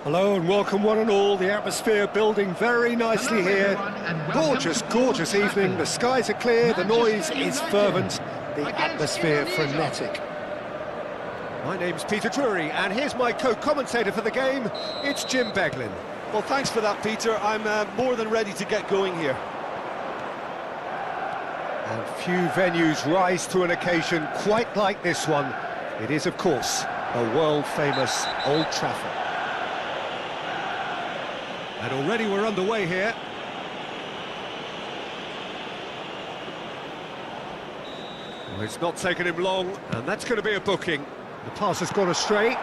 Hello and welcome one and all. The atmosphere building very nicely here. Gorgeous, gorgeous evening. The skies are clear, the noise is fervent, the atmosphere frenetic. My name's Peter Drury and here's my co-commentator for the game. It's Jim Beglin. Well, thanks for that, Peter. I'm more than ready to get going here. And few venues rise to an occasion quite like this one. It is, of course, the world-famous Old Trafford. And already we're underway here. Well, it's not taken him long, and that's going to be a booking. The pass has gone astray.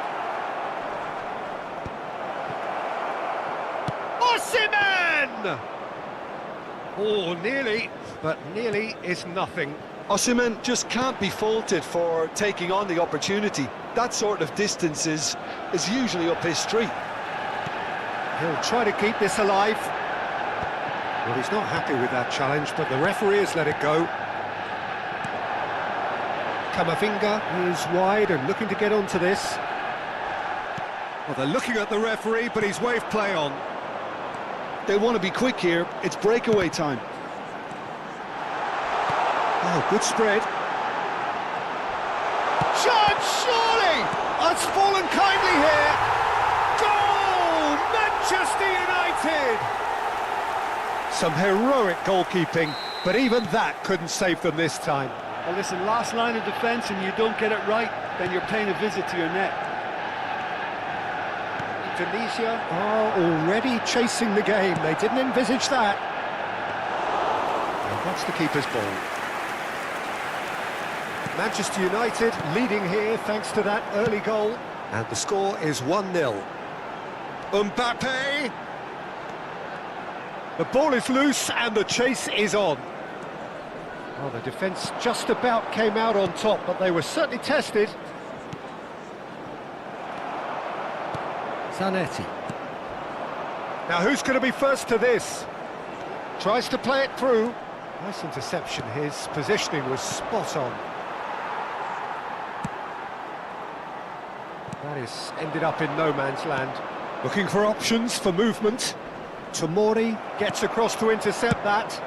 Osimhen! Oh, nearly, but nearly is nothing. Osimhen just can't be faulted for taking on the opportunity. That sort of distance is usually up his street. He'll try to keep this alive. Well, he's not happy with that challenge, but the referee has let it go. Camavinga is wide and looking to get onto this. Well, they're looking at the referee, but he's waved play on. They want to be quick here. It's breakaway time. Oh, good spread. Chance, surely! It's fallen kindly here. Goal! Manchester United! Some heroic goalkeeping, but even that couldn't save them this time. Well, listen, last line of defence and you don't get it right, then you're paying a visit to your net. Indonesia are already chasing the game. They didn't envisage that. And that's the keeper's ball. Manchester United leading here thanks to that early goal. And the score is 1-0. Mbappe! The ball is loose and the chase is on. Well, the defence just about came out on top, but they were certainly tested. Zanetti. Now who's going to be first to this? Tries to play it through. Nice interception. His positioning was spot on. That is ended up in no man's land. Looking for options for movement. Tomori gets across to intercept that.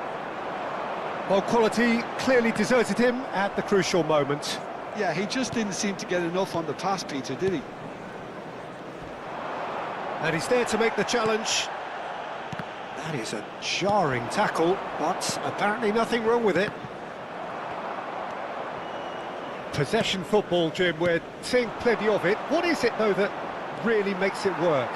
Well, quality clearly deserted him at the crucial moment. Yeah, he just didn't seem to get enough on the pass, Peter, did he? And he's there to make the challenge. That is a jarring tackle, but apparently nothing wrong with it. Possession football, Jim, we're seeing plenty of it. What is it, though, that really makes it work?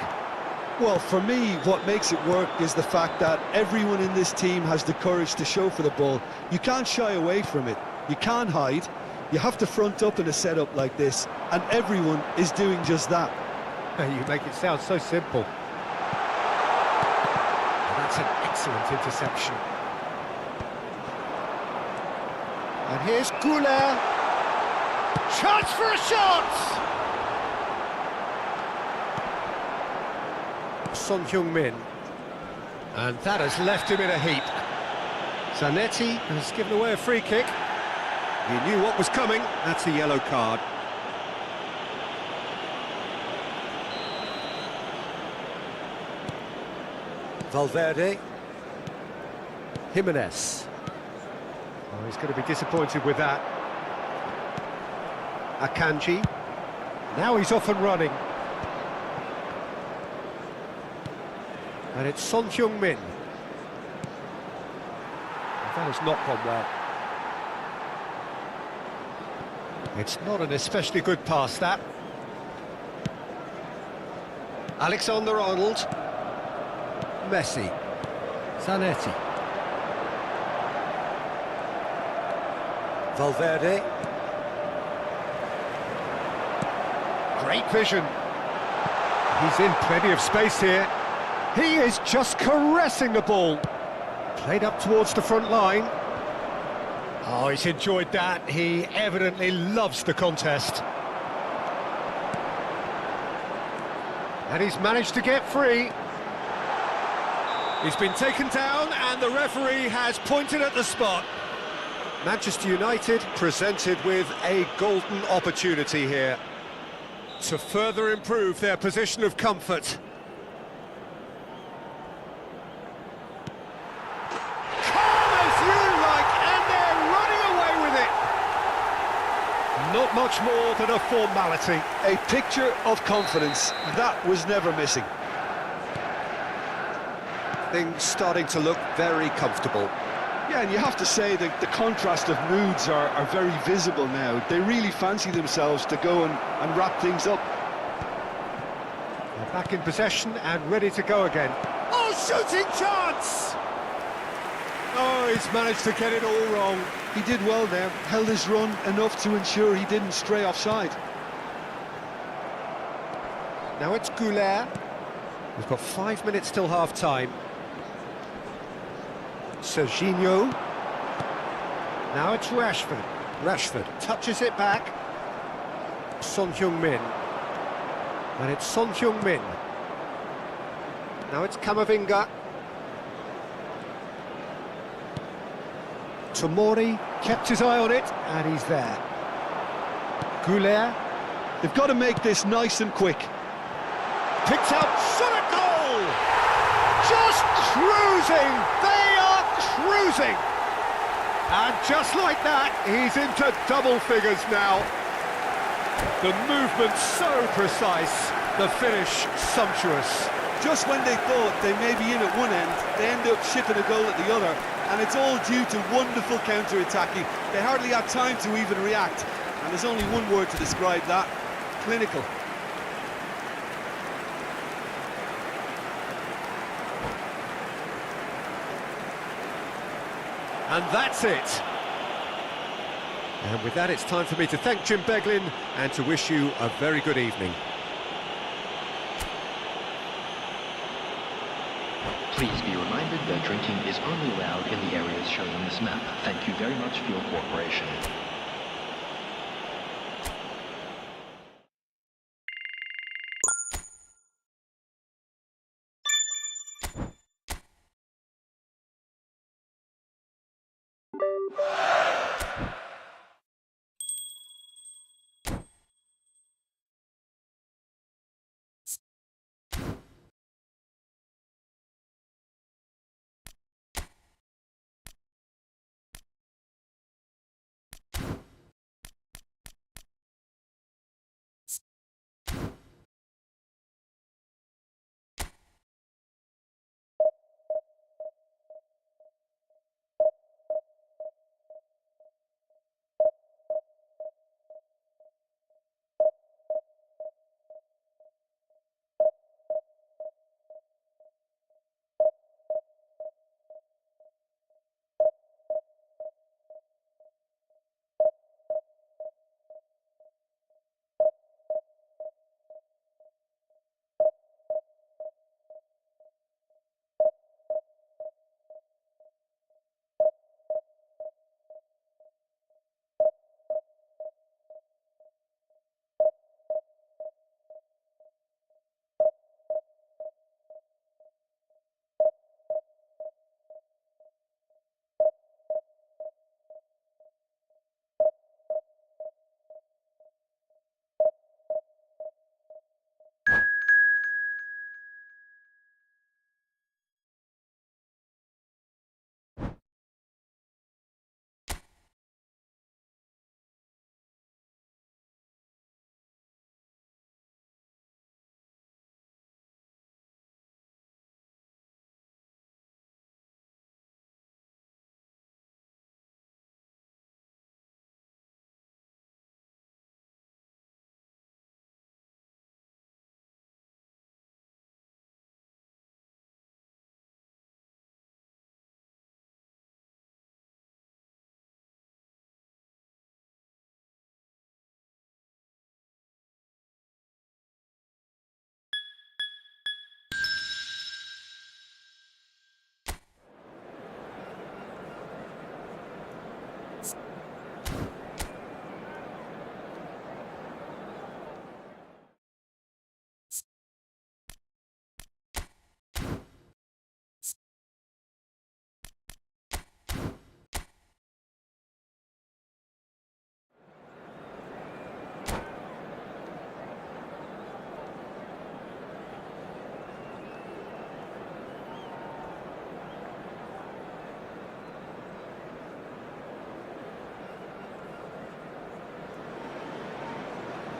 Well, for me, what makes it work is the fact that everyone in this team has the courage to show for the ball. You can't shy away from it. You can't hide. You have to front up in a setup like this, and everyone is doing just that. You make it sound so simple. And that's an excellent interception. And here's Goulet. Chance for a shot! Son Heung-min. And that has left him in a heap. Zanetti has given away a free kick. He knew what was coming. That's a yellow card. Valverde. Jimenez. Oh, he's going to be disappointed with that. Akanji. Now he's off and running. And it's Son Heung-min. That has not gone well. It's not an especially good pass, that. Alexander-Arnold. Messi. Zanetti. Valverde. Great vision. He's in plenty of space here. He is just caressing the ball. Played up towards the front line. Oh, he's enjoyed that. He evidently loves the contest. And he's managed to get free. He's been taken down and the referee has pointed at the spot. Manchester United presented with a golden opportunity here to further improve their position of comfort. much more than a formality. A picture of confidence. That was never missing. Things starting to look very comfortable. Yeah, and you have to say that the contrast of moods are very visible now. They really fancy themselves to go and wrap things up. They're back in possession and ready to go again. Oh, shooting chance! Oh, he's managed to get it all wrong. He did well there, held his run enough to ensure he didn't stray offside. Now it's Goulet. We've got 5 minutes till half-time. Serginho. Now it's Rashford. Rashford touches it back. Son Heung-min. And it's Son Heung-min. Now it's Camavinga. Tomori kept his eye on it, and he's there. Goulet. They've got to make this nice and quick. Picked out, shot at goal! Just cruising! They are cruising! And just like that, he's into double figures now. The movement so precise, the finish sumptuous. Just when they thought they may be in at one end, they end up shipping a goal at the other, and it's all due to wonderful counter-attacking. They hardly had time to even react, and there's only one word to describe that: clinical. And that's it. And with that, it's time for me to thank Jim Beglin and to wish you a very good evening. Please be reminded that drinking is only allowed in the areas shown on this map. Thank you very much for your cooperation.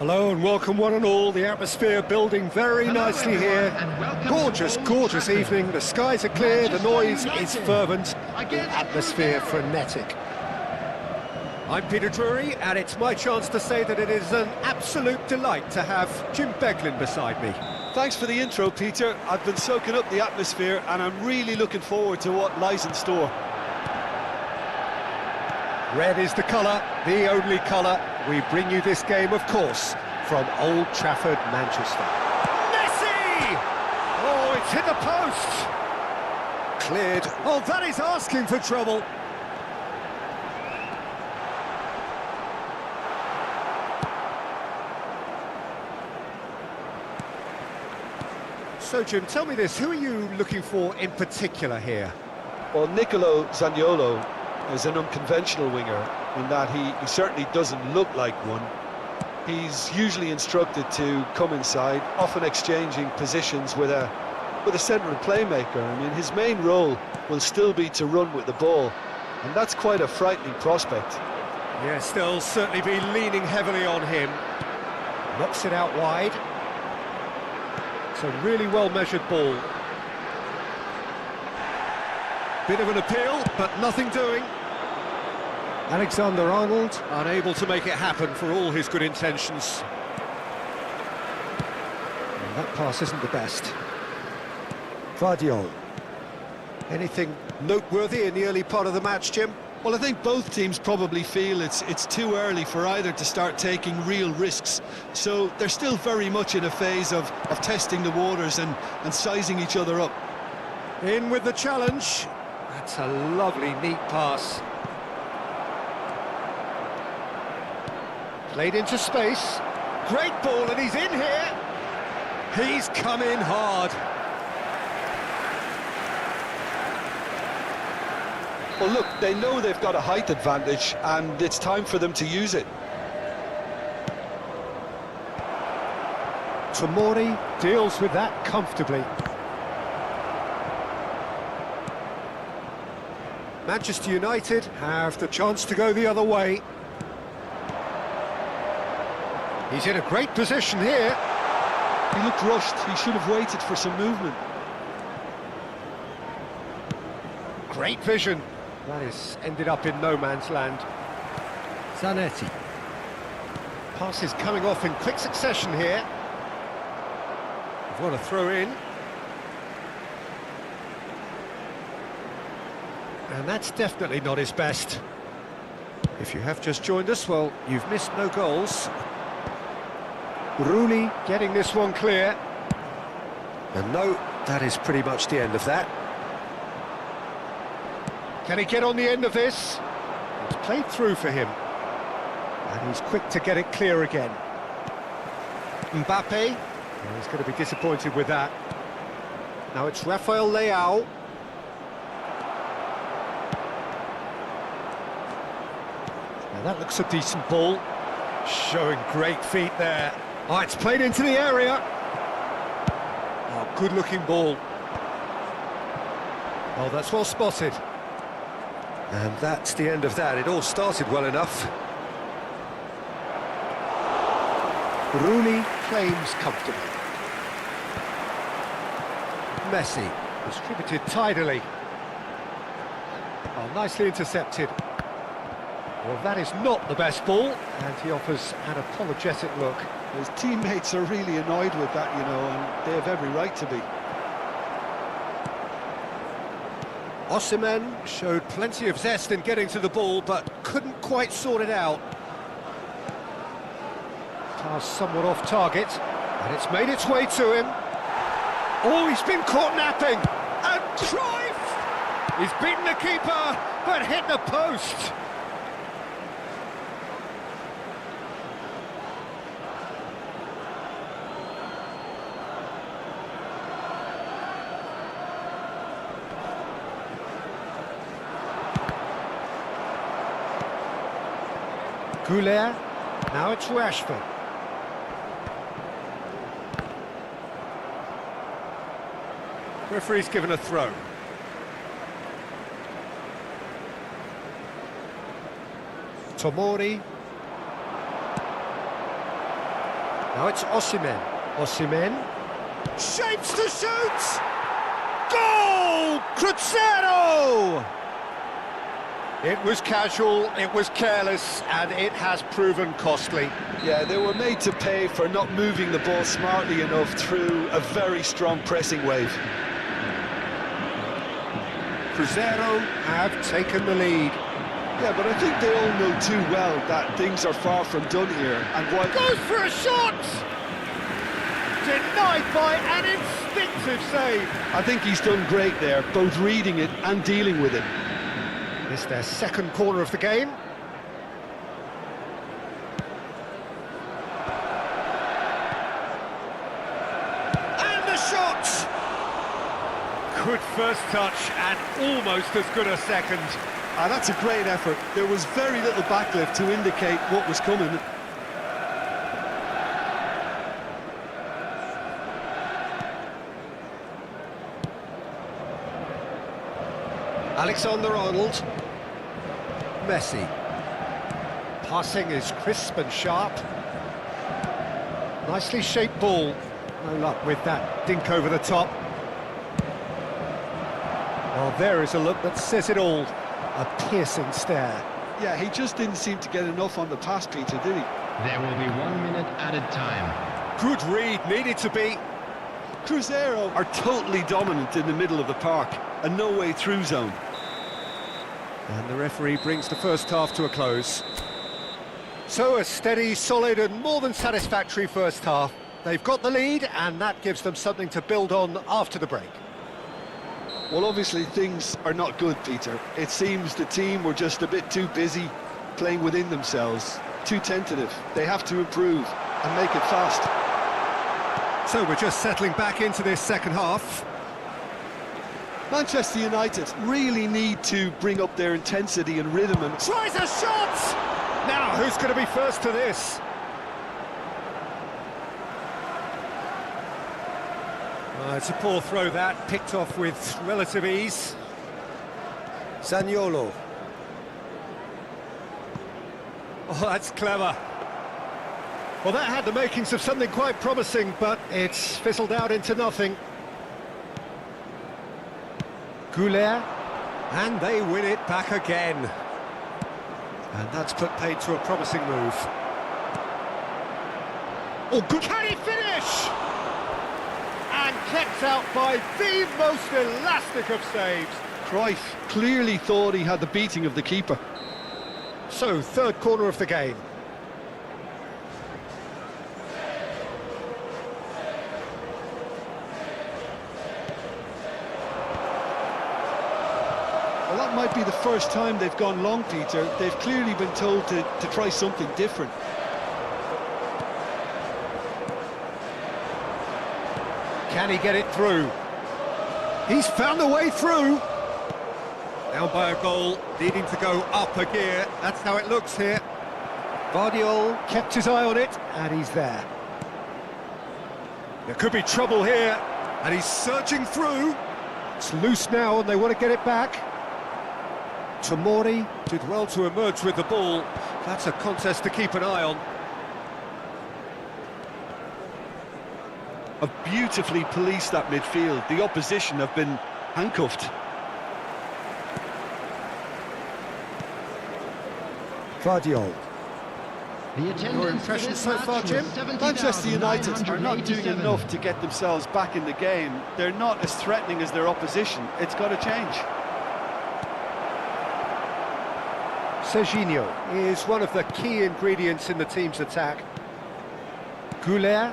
Hello and welcome one and all. The atmosphere building very nicely here. Gorgeous, gorgeous evening. The skies are clear, the noise is fervent, the atmosphere frenetic. I'm Peter Drury, and it's my chance to say that it is an absolute delight to have Jim Beglin beside me. Thanks for the intro, Peter. I've been soaking up the atmosphere and I'm really looking forward to what lies in store. Red is the colour, the only colour. We bring you this game, of course, from Old Trafford, Manchester. Messi! Oh, it's hit the post! Cleared. Oh, that is asking for trouble. So, Jim, tell me this, who are you looking for in particular here? Well, Nicolo Zaniolo is an unconventional winger in that he certainly doesn't look like one. He's usually instructed to come inside, often exchanging positions with a central playmaker. I mean, his main role will still be to run with the ball, and that's quite a frightening prospect. Yes, they'll certainly be leaning heavily on him. Knocks it out wide. It's a really well-measured ball. Bit of an appeal, but nothing doing. Alexander-Arnold, unable to make it happen for all his good intentions. And that pass isn't the best. Vardiol. Anything noteworthy in the early part of the match, Jim? Well, I think both teams probably feel it's too early for either to start taking real risks. So they're still very much in a phase of testing the waters and sizing each other up. In with the challenge. That's a lovely, neat pass. Played into space. Great ball, and he's in here. He's come in hard. Well, look, they know they've got a height advantage, and it's time for them to use it. Tomori deals with that comfortably. Manchester United have the chance to go the other way. He's in a great position here. He looked rushed. He should have waited for some movement. Great vision. That is ended up in no man's land. Zanetti. Pass is coming off in quick succession here. We've got a throw in. And that's definitely not his best. If you have just joined us, well, you've missed no goals. Rooney getting this one clear. And no, that is pretty much the end of that. Can he get on the end of this? It's played through for him. And he's quick to get it clear again. Mbappe. Well, he's going to be disappointed with that. Now it's Rafael Leao. Now that looks a decent ball. Showing great feet there. Oh, it's played into the area. Oh, good-looking ball. Oh, that's well spotted. And that's the end of that. It all started well enough. Rooney claims comfortably. Messi, distributed tidily. Oh, nicely intercepted. Well, that is not the best ball, and he offers an apologetic look. His teammates are really annoyed with that, you know, and they have every right to be. Osimhen showed plenty of zest in getting to the ball, but couldn't quite sort it out. Pass somewhat off target, and it's made its way to him. Oh, he's been caught napping! And Cruyff! He's beaten the keeper, but hit the post! Goulet, now it's Rashford. Referee's given a throw. Tomori. Now it's Osimhen. Osimhen shapes to shoot! Goal! Cruzeiro! It was casual, it was careless, and it has proven costly. Yeah, they were made to pay for not moving the ball smartly enough through a very strong pressing wave. Cruzeiro have taken the lead. Yeah, but I think they all know too well that things are far from done here. And while Goes for a shot! Denied by an instinctive save. I think he's done great there, both reading it and dealing with it. It's their second corner of the game. And the shot! Good first touch and almost as good a second. That's a great effort. There was very little backlift to indicate what was coming. Alexander-Arnold. Messi. Passing is crisp and sharp. Nicely shaped ball. No luck with that dink over the top. Well, there is a look that says it all. A piercing stare. Yeah, he just didn't seem to get enough on the pass, Peter, did he? There will be 1 minute added time. Good read, needed to be. Cruzeiro are totally dominant in the middle of the park. A no-way through zone. And the referee brings the first half to a close. So a steady, solid and more than satisfactory first half. They've got the lead and that gives them something to build on after the break. Well, obviously things are not good, Peter. It seems the team were just a bit too busy playing within themselves, too tentative. They have to improve and make it fast. So we're just settling back into this second half. Manchester United really need to bring up their intensity and rhythm and... Tries a shot! Now, who's going to be first to this? It's a poor throw that, picked off with relative ease. Zaniolo. Oh, that's clever. Well, that had the makings of something quite promising, but it's fizzled out into nothing. Goulet, and they win it back again. And that's put paid to a promising move. Oh, good. Can he finish? And kept out by the most elastic of saves. Cruyff clearly thought he had the beating of the keeper. So, third corner of the game. Well, that might be the first time they've gone long, Peter. They've clearly been told to try something different. Can he get it through? He's found the way through. Down by a goal, needing to go up a gear. That's how it looks here. Guardiola kept his eye on it, and he's there. There could be trouble here, and he's surging through. It's loose now, and they want to get it back. Tomori did well to emerge with the ball. That's a contest to keep an eye on. Have beautifully policed that midfield. The opposition have been handcuffed. Guardiola. Your impressions so far, Jim? Manchester United are not doing enough to get themselves back in the game. They're not as threatening as their opposition. It's got to change. Serginho is one of the key ingredients in the team's attack. Goulet.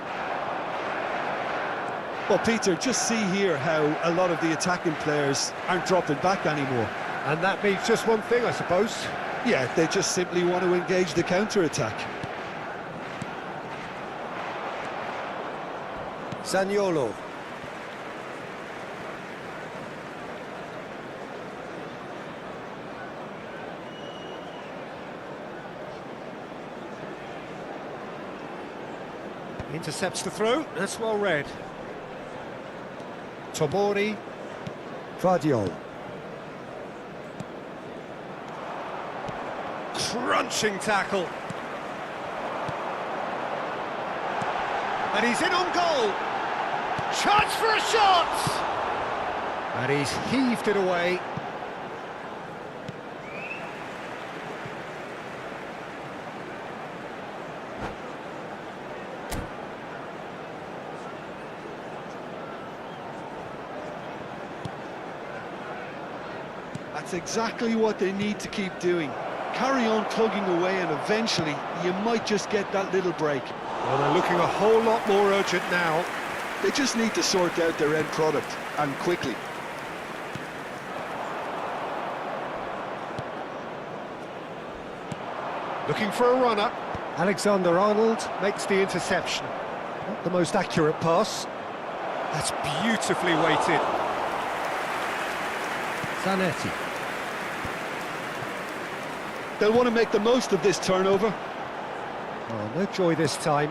Well, Peter, just see here how a lot of the attacking players aren't dropping back anymore. And that means just one thing, I suppose. Yeah, they just simply want to engage the counter-attack. Zaniolo. Intercepts the throw, that's well read. Tomori. Guardiola. Crunching tackle. And he's in on goal. Chance for a shot! And he's heaved it away. That's exactly what they need to keep doing. Carry on plugging away and eventually you might just get that little break. Well, they're looking a whole lot more urgent now. They just need to sort out their end product, and quickly. Looking for a runner. Alexander-Arnold makes the interception. Not the most accurate pass. That's beautifully weighted. Zanetti. They'll want to make the most of this turnover. Oh, no joy this time.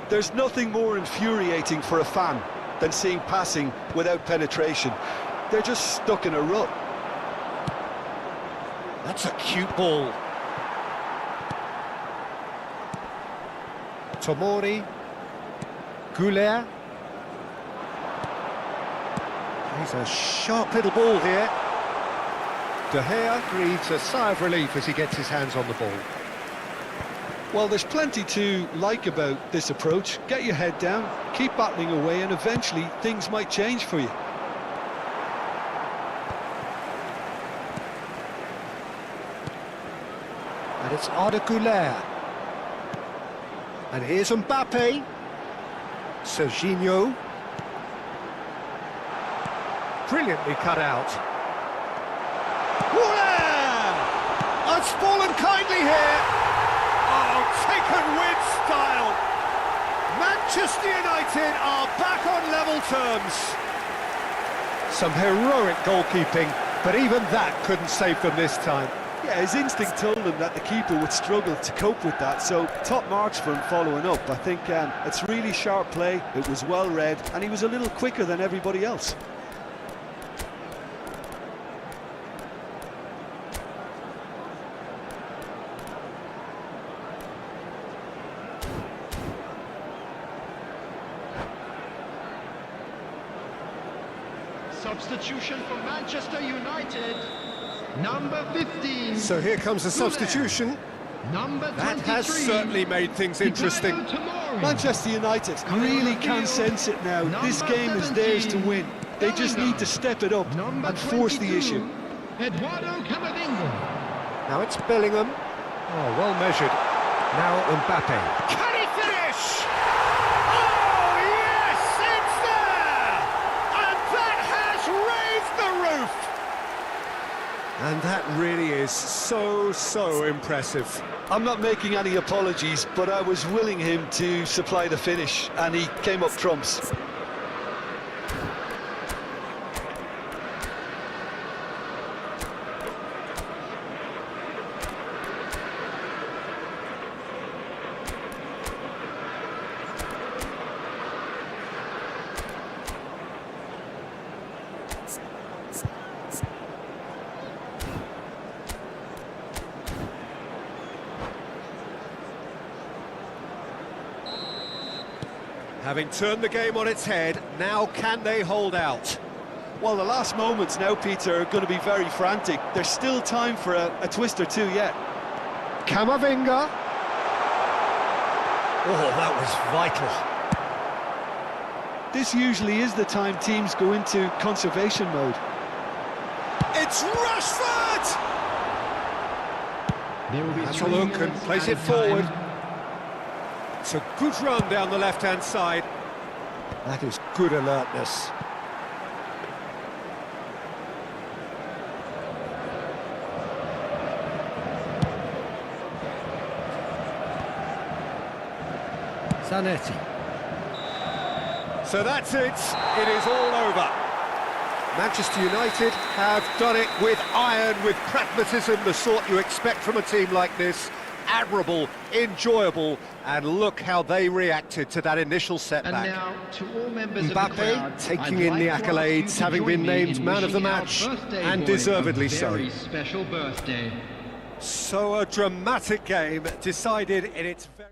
There's nothing more infuriating for a fan than seeing passing without penetration. They're just stuck in a rut. That's a cute ball. Tomori. Goulet. He's a sharp little ball here. De Gea breathes a sigh of relief as he gets his hands on the ball. Well, there's plenty to like about this approach. Get your head down, keep battling away, and eventually things might change for you. And it's Arda Güler. And here's Mbappe. Serginho. Brilliantly cut out. It's fallen kindly here. Oh, taken with style. Manchester United are back on level terms. Some heroic goalkeeping, but even that couldn't save them this time. Yeah, his instinct told him that the keeper would struggle to cope with that, so top marks for him following up. I think it's really sharp play, it was well read, and he was a little quicker than everybody else. Substitution for Manchester United, number 15. So here comes a substitution. Number 23. That has certainly made things interesting. Manchester United really can sense it now. This game is theirs to win. They just need to step it up and force the issue. Eduardo Camavinga. Now it's Bellingham. Oh, well measured. Now Mbappe. Can he finish? Oh, yes, it's there! And that has raised the roof! And that really is so impressive. I'm not making any apologies, but I was willing him to supply the finish, and he came up trumps. Having turned the game on its head, now can they hold out? Well, the last moments now, Peter, are going to be very frantic. There's still time for a twist or two yet. Camavinga. Oh, that was vital. This usually is the time teams go into conservation mode. It's Rashford! There will be Have a look and place it forward. It's a good run down the left-hand side. That is good alertness. Zanetti. So that's it. It is all over. Manchester United have done it with iron, with pragmatism, the sort you expect from a team like this. Admirable, enjoyable, and look how they reacted to that initial setback. And now, to all members of the Mbappe crowd, taking I'd in like the to ask you accolades, to having join been me named in man of the wishing our match, birthday and boy deservedly a so. very special birthday. So a dramatic game decided in its very...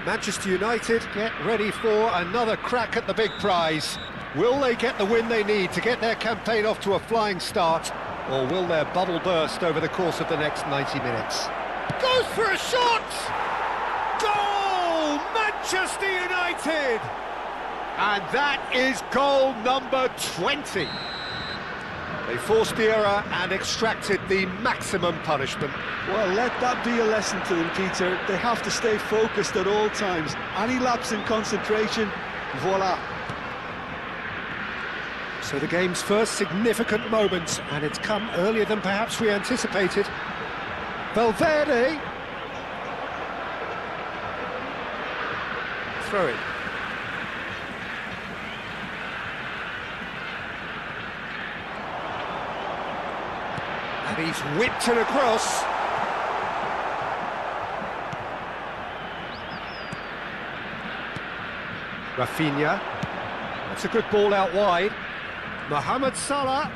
Manchester United get ready for another crack at the big prize. Will they get the win they need to get their campaign off to a flying start, or will their bubble burst over the course of the next 90 minutes? Goes for a shot! Goal! Manchester United! And that is goal number 20. They forced the error and extracted the maximum punishment. Well, let that be a lesson to them, Peter. They have to stay focused at all times. Any lapse in concentration, voila. So the game's first significant moment, and it's come earlier than perhaps we anticipated. Valverde. Throw it. And he's whipped it across. Rafinha. That's a good ball out wide. Mohamed Salah.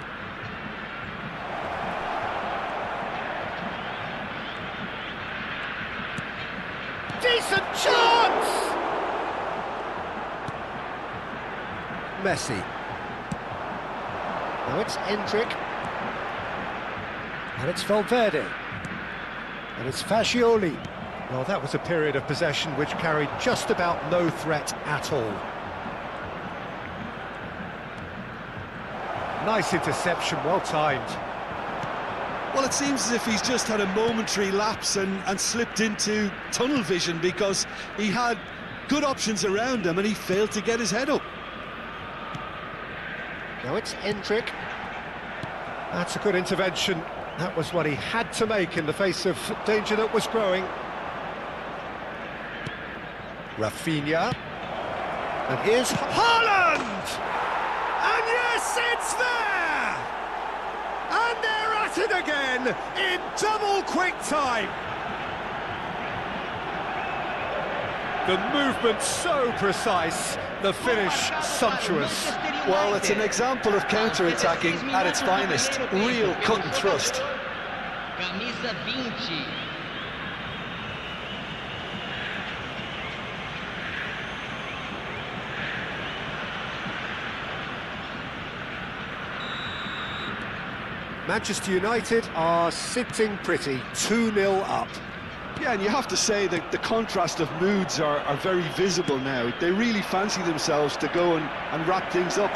Decent chance! Messi. Now it's Endrick. And it's Valverde. And it's Fascioli. Well, that was a period of possession which carried just about no threat at all. Nice interception, well timed. Well, it seems as if he's just had a momentary lapse and slipped into tunnel vision, because he had good options around him and he failed to get his head up. Now it's Endrick. That's a good intervention. That was what he had to make in the face of danger that was growing. Rafinha. And here's Haaland! And yes, it's there! And they're at it again in double quick time. The movement so precise, the finish sumptuous. Well, it's an example of counter-attacking at its finest. Real cut and thrust. Camisa 20. Manchester United are sitting pretty, 2-0 up. Yeah, and you have to say that the contrast of moods are very visible now. They really fancy themselves to go and wrap things up.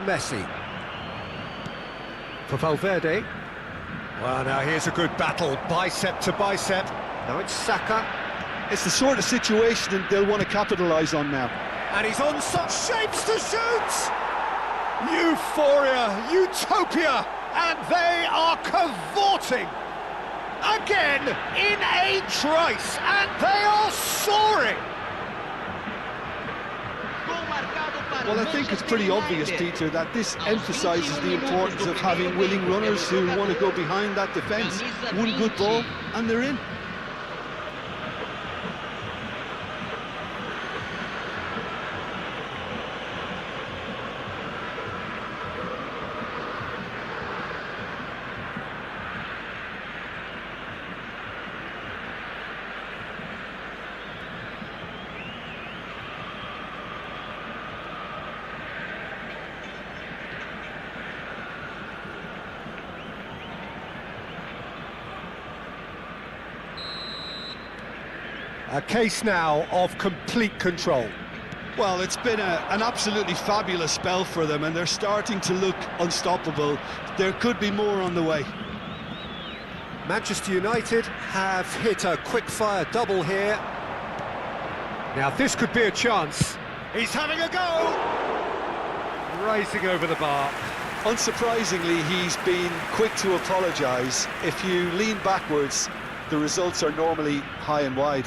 Messi. For Valverde. Well, now here's a good battle, bicep to bicep. Now it's Saka. It's the sort of situation that they'll want to capitalise on now. And he's on such shapes to shoot! Euphoria, utopia, and they are cavorting again in a trice, and they are soaring. Well, I think it's pretty obvious, Peter, that this emphasises the importance of having willing runners who want to go behind that defence. One good ball, and they're in. A case now of complete control. Well, it's been an absolutely fabulous spell for them, and they're starting to look unstoppable. There could be more on the way. Manchester United have hit a quick-fire double here. Now this could be a chance. He's having a go! Racing over the bar. Unsurprisingly, he's been quick to apologise. If you lean backwards, the results are normally high and wide.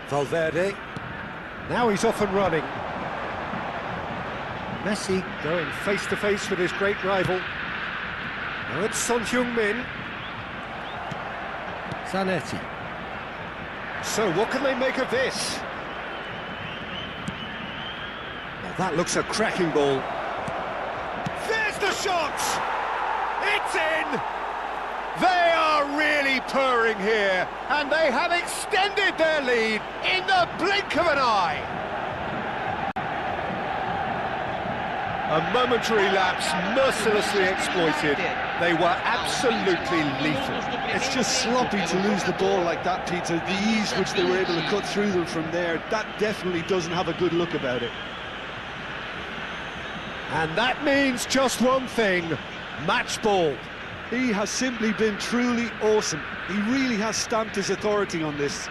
Valverde. Now he's off and running. Messi going face to face with his great rival. Now it's Son Heung-min. Zanetti. So what can they make of this? Well, that looks a cracking ball. There's the shot! It's in! They are really purring here, and they have extended their lead in the blink of an eye. A momentary lapse mercilessly exploited. They were absolutely lethal. It's just sloppy to lose the ball like that, Peter. The ease which they were able to cut through them from there, that definitely doesn't have a good look about it. And that means just one thing, match ball. He has simply been truly awesome. He really has stamped his authority on this.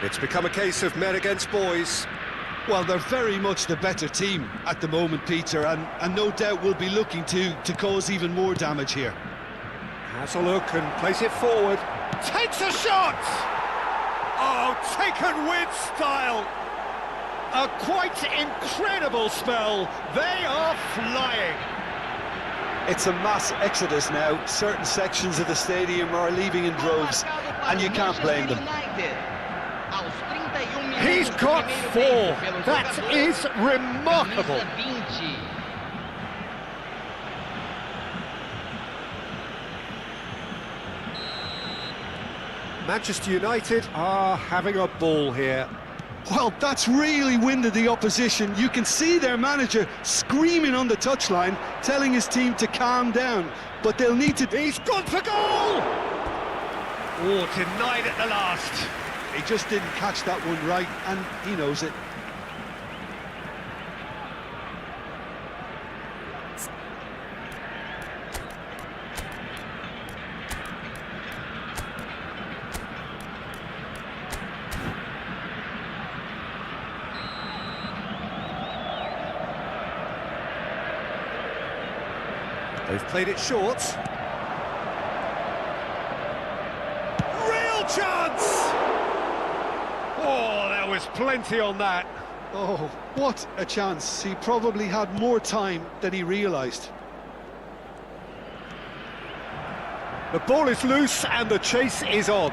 It's become a case of men against boys. Well, they're very much the better team at the moment, Peter, and no doubt will be looking to cause even more damage here. Has a look and plays it forward. Takes a shot! Oh, taken with style. A quite incredible spell. They are flying. It's a mass exodus now. Certain sections of the stadium are leaving in droves, and you can't blame them. He's got 4. That is remarkable. Manchester United are having a ball here. Well, that's really winded the opposition. You can see their manager screaming on the touchline, telling his team to calm down. But they'll need to... He's gone for goal! Oh, denied at the last. He just didn't catch that one right, and he knows it. They've played it short. Real chance! Oh, there was plenty on that. Oh, what a chance. He probably had more time than he realised. The ball is loose and the chase is on.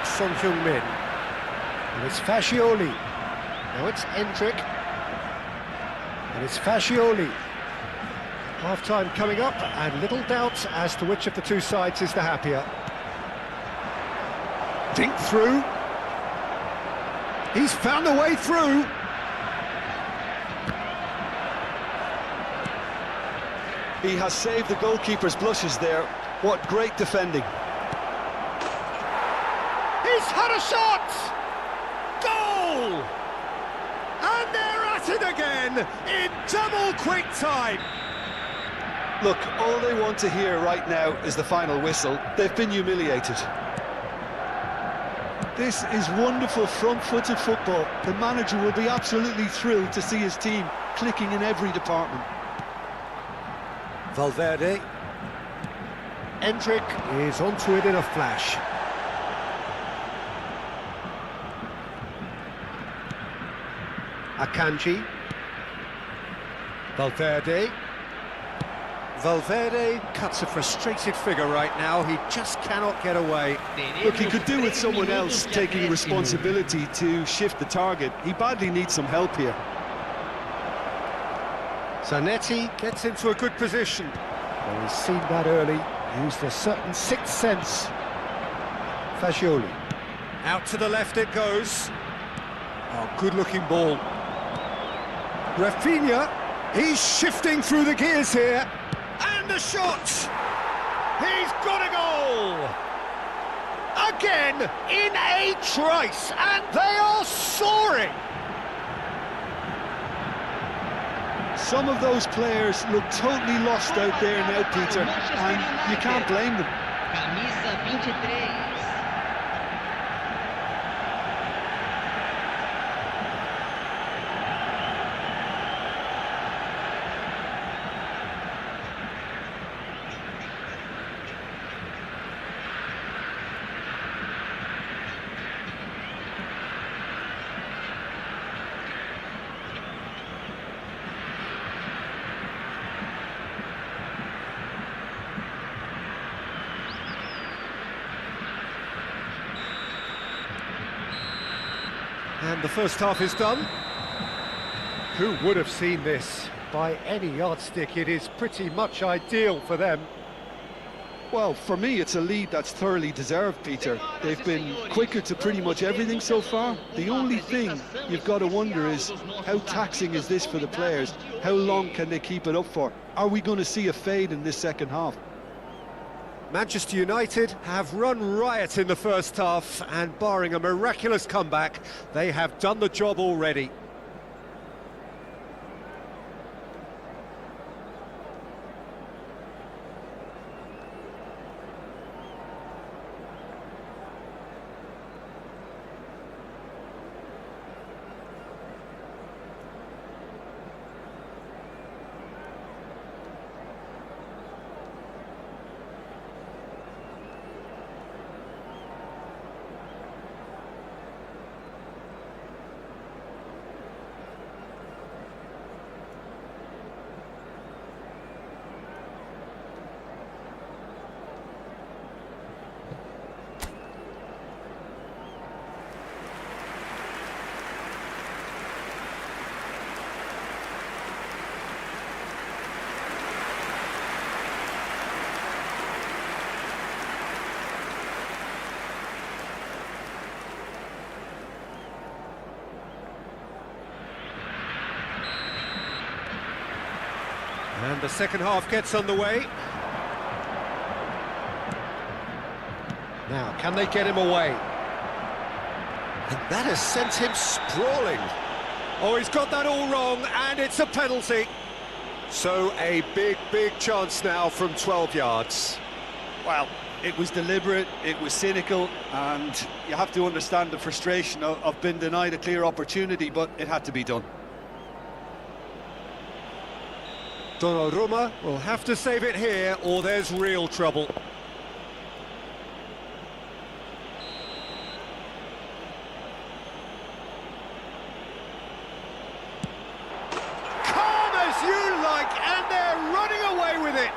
Son Heung-min. And it's Fascioli. Now it's Endrick. And it's Fascioli. Half-time coming up, and little doubt as to which of the two sides is the happier. Dink through. He's found a way through. He has saved the goalkeeper's blushes there. What great defending. He's had a shot! Goal! And they're at it again in double quick time. Look, all they want to hear right now is the final whistle. They've been humiliated. This is wonderful front-footed football. The manager will be absolutely thrilled to see his team clicking in every department. Valverde. Endrick is onto it in a flash. Akanji. Valverde. Valverde cuts a frustrated figure right now. He just cannot get away. Look, he could do with someone else taking responsibility to shift the target. He badly needs some help here. Zanetti gets into a good position. Well, he's seen that early, used a certain sixth sense. Fascioli. Out to the left it goes. Oh, good-looking ball. Rafinha, he's shifting through the gears here. And the shot! He's got a goal! Again, in a trice, and they are soaring! Some of those players look totally lost out there now, Peter, and you can't blame them. Camisa 23. And the first half is done. Who would have seen this? By any yardstick, it is pretty much ideal for them. Well, for me, it's a lead that's thoroughly deserved, Peter. They've been quicker to pretty much everything so far. The only thing you've got to wonder is, how taxing is this for the players? How long can they keep it up for? Are we going to see a fade in this second half? Manchester United have run riot in the first half, and barring a miraculous comeback, they have done the job already. And the second half gets underway. Now, can they get him away? And that has sent him sprawling. Oh, he's got that all wrong, and it's a penalty. So a big chance now from 12 yards. Well, it was deliberate, it was cynical, and you have to understand the frustration of being denied a clear opportunity, but it had to be done. Donnarumma will have to save it here, or there's real trouble. Calm as you like, and they're running away with it.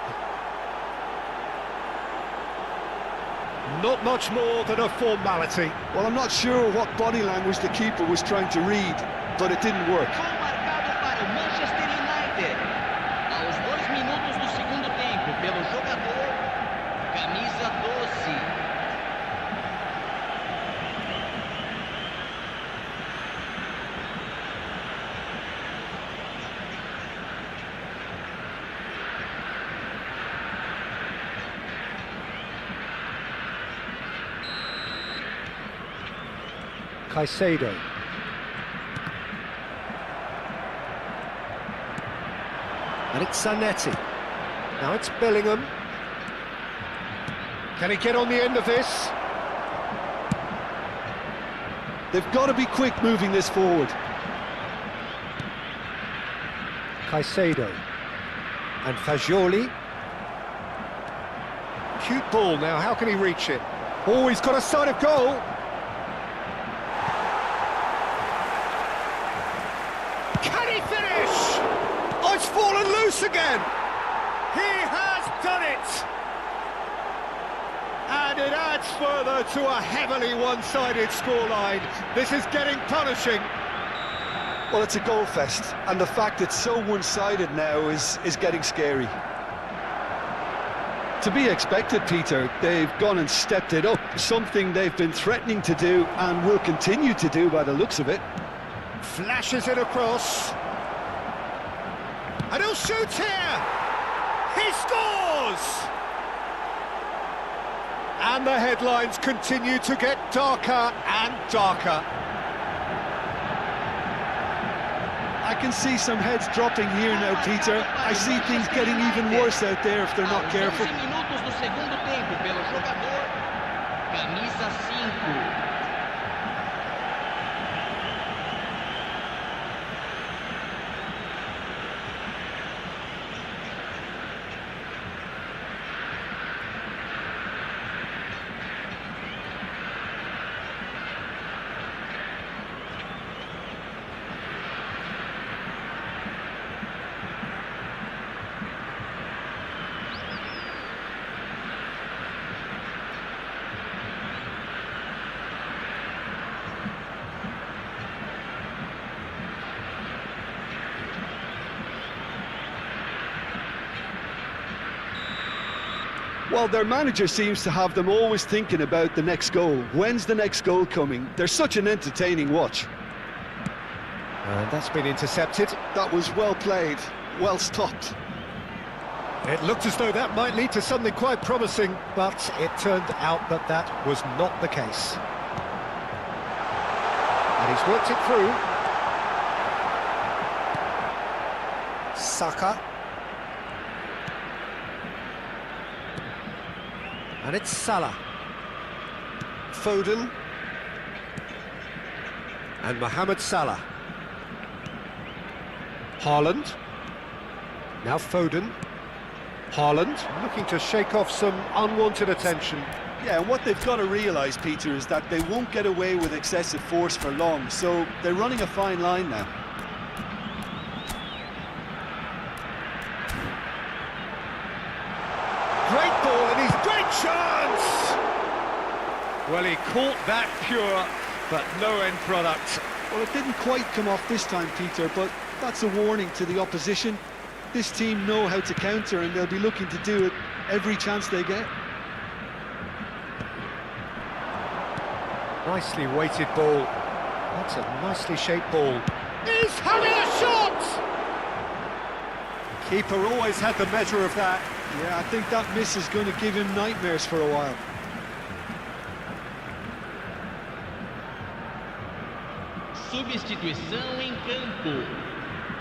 Not much more than a formality. Well, I'm not sure what body language the keeper was trying to read, but it didn't work. Gol marcado para o Manchester United. Aos 2 minutos do segundo tempo, pelo jogador, camisa 12. Caicedo. And it's Zanetti. Now it's Bellingham. Can he get on the end of this? They've got to be quick moving this forward. Caicedo. And Fagioli. Cute ball now, how can he reach it? Oh, he's got a sight of goal. Can he finish? Oh, it's fallen loose again. He has done it. And it adds further to a heavily one-sided scoreline. This is getting punishing. Well, it's a goal fest, and the fact it's so one-sided now is getting scary. To be expected, Peter. They've gone and stepped it up, something they've been threatening to do and will continue to do by the looks of it. Flashes it across. And he'll shoot here! He scores! And the headlines continue to get darker and darker. I can see some heads dropping here now, Peter. I see things getting even worse out there if they're not careful. 11 minutos do segundo tempo pelo jogador camisa 5. Well, their manager seems to have them always thinking about the next goal. When's the next goal coming? They're such an entertaining watch. And that's been intercepted. That was well played, well stopped. It looked as though that might lead to something quite promising, but it turned out that that was not the case. And he's worked it through. Saka. And it's Salah. Foden. And Mohamed Salah. Haaland. Now Foden. Haaland looking to shake off some unwanted attention. Yeah, and what they've got to realise, Peter, is that they won't get away with excessive force for long, so they're running a fine line now. Great ball, and he's great chance! Well, he caught that pure, but no end product. Well, it didn't quite come off this time, Peter, but that's a warning to the opposition. This team know how to counter, and they'll be looking to do it every chance they get. Nicely weighted ball. That's a nicely shaped ball. He's having a shot! The keeper always had the measure of that. Yeah, I think that miss is going to give him nightmares for a while. Substituição em campo.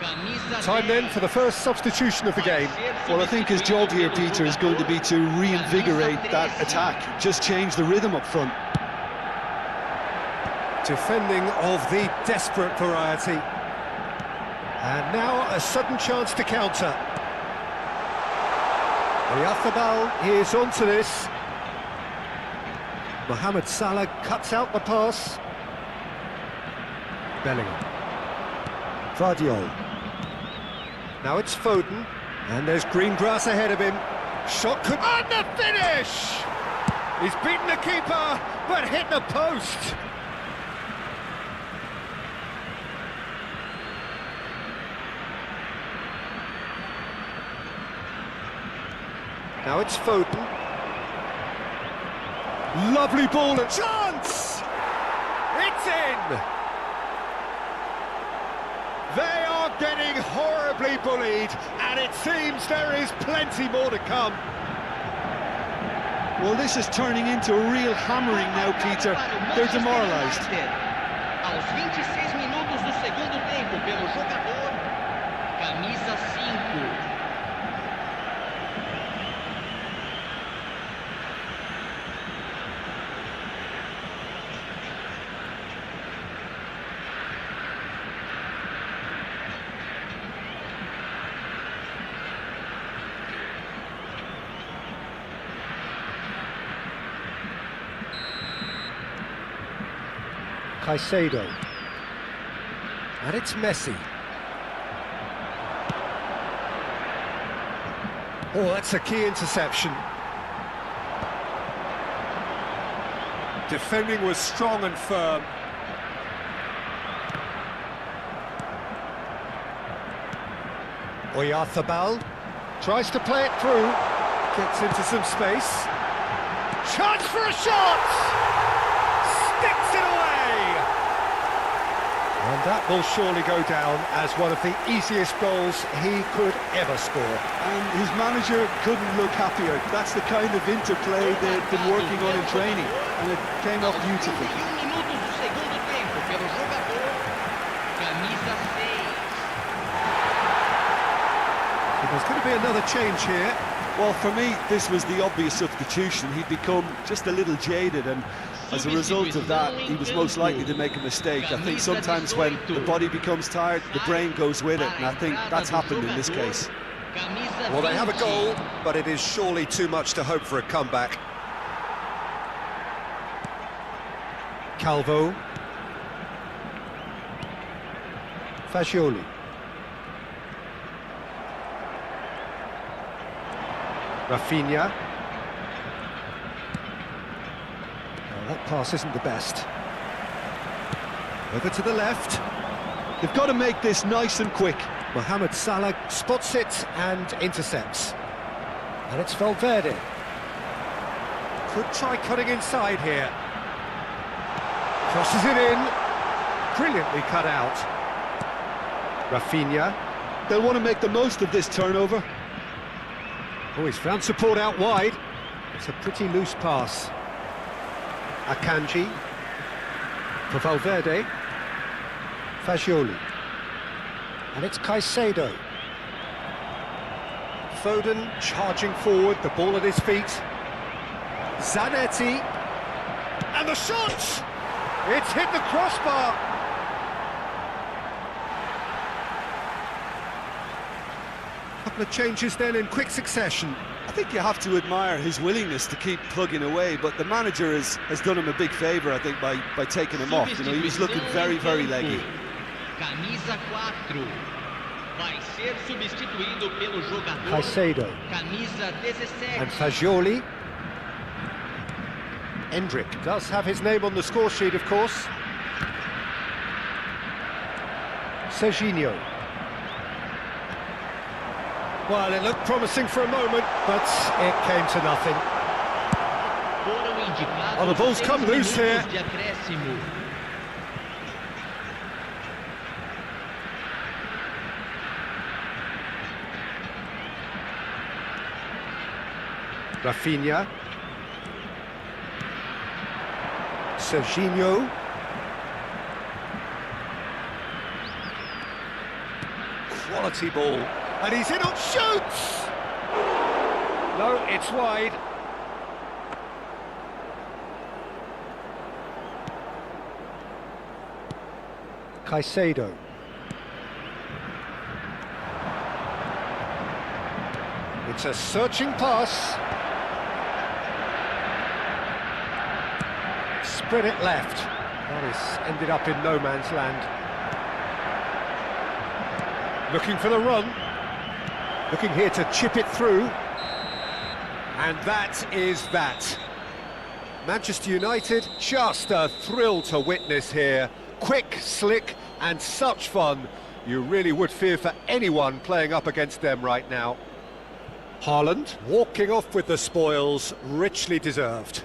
Camisa Time then for the first substitution of the game. Well, I think his job here, Peter, is going to be to reinvigorate that attack. Just change the rhythm up front. Defending of the desperate variety. And now a sudden chance to counter. Oyarzabal is onto this. Mohamed Salah cuts out the pass. Bellingham. Vardiol. Now it's Foden, and there's green grass ahead of him. Shot could... And the finish! He's beaten the keeper, but hit the post. Now it's Foden. Lovely ball, a chance! It's in! They are getting horribly bullied, and it seems there is plenty more to come. Well, this is turning into a real hammering now, Peter. They're demoralised. Aos 26 minutos do segundo tempo pelo jogador camisa 5. Caicedo. And it's Messi. Oh, that's a key interception. Defending was strong and firm. Oyarzabal tries to play it through. Gets into some space. Chance for a shot! Sticks it away! And that will surely go down as one of the easiest goals he could ever score. And his manager couldn't look happier. That's the kind of interplay they've been working on in training, and it came off beautifully. 21 minutos do segundo tempo pelo jogador camisa 6. There's going to be another change here. Well, for me, this was the obvious substitution. He'd become just a little jaded, and as a result of that, he was most likely to make a mistake. I think sometimes when the body becomes tired, the brain goes with it, and I think that's happened in this case. Well, they have a goal, but it is surely too much to hope for a comeback. Calvo. Fagioli. Rafinha. Oh, that pass isn't the best. Over to the left. They've got to make this nice and quick. Mohamed Salah spots it and intercepts. And it's Valverde. Could try cutting inside here. Crosses it in. Brilliantly cut out. Rafinha. They'll want to make the most of this turnover. Oh, he's found support out wide. It's a pretty loose pass. Akanji. For Valverde. Fagioli. And it's Caicedo. Foden charging forward, the ball at his feet. Zanetti. And the shot! It's hit the crossbar. Couple of changes then in quick succession. I think you have to admire his willingness to keep plugging away, but the manager has done him a big favour, I think, by taking him off. You know, he was looking very, very leggy. Camisa 4. Vai ser substituído pelo jogador. Caicedo. Camisa 17. And Fagioli. Endrick does have his name on the score sheet, of course. Serginho. Well, it looked promising for a moment, but it came to nothing. Oh, the ball's come loose here. Rafinha. Serginho. Quality ball. And he's in on shoots! No, it's wide. Caicedo. It's a searching pass. Spread it left. That has ended up in no man's land. Looking for the run. Looking here to chip it through. And that is that. Manchester United, just a thrill to witness here. Quick, slick, and such fun. You really would fear for anyone playing up against them right now. Haaland walking off with the spoils, richly deserved.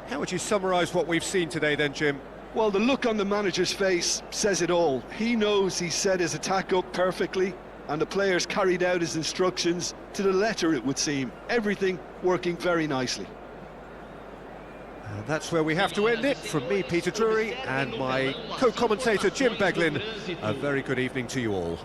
How would you summarise what we've seen today then, Jim? Well, the look on the manager's face says it all. He knows he set his attack up perfectly, and the players carried out his instructions to the letter, it would seem. Everything working very nicely. And that's where we have to end it. From me, Peter Drury, and my co-commentator, Jim Beglin, a very good evening to you all.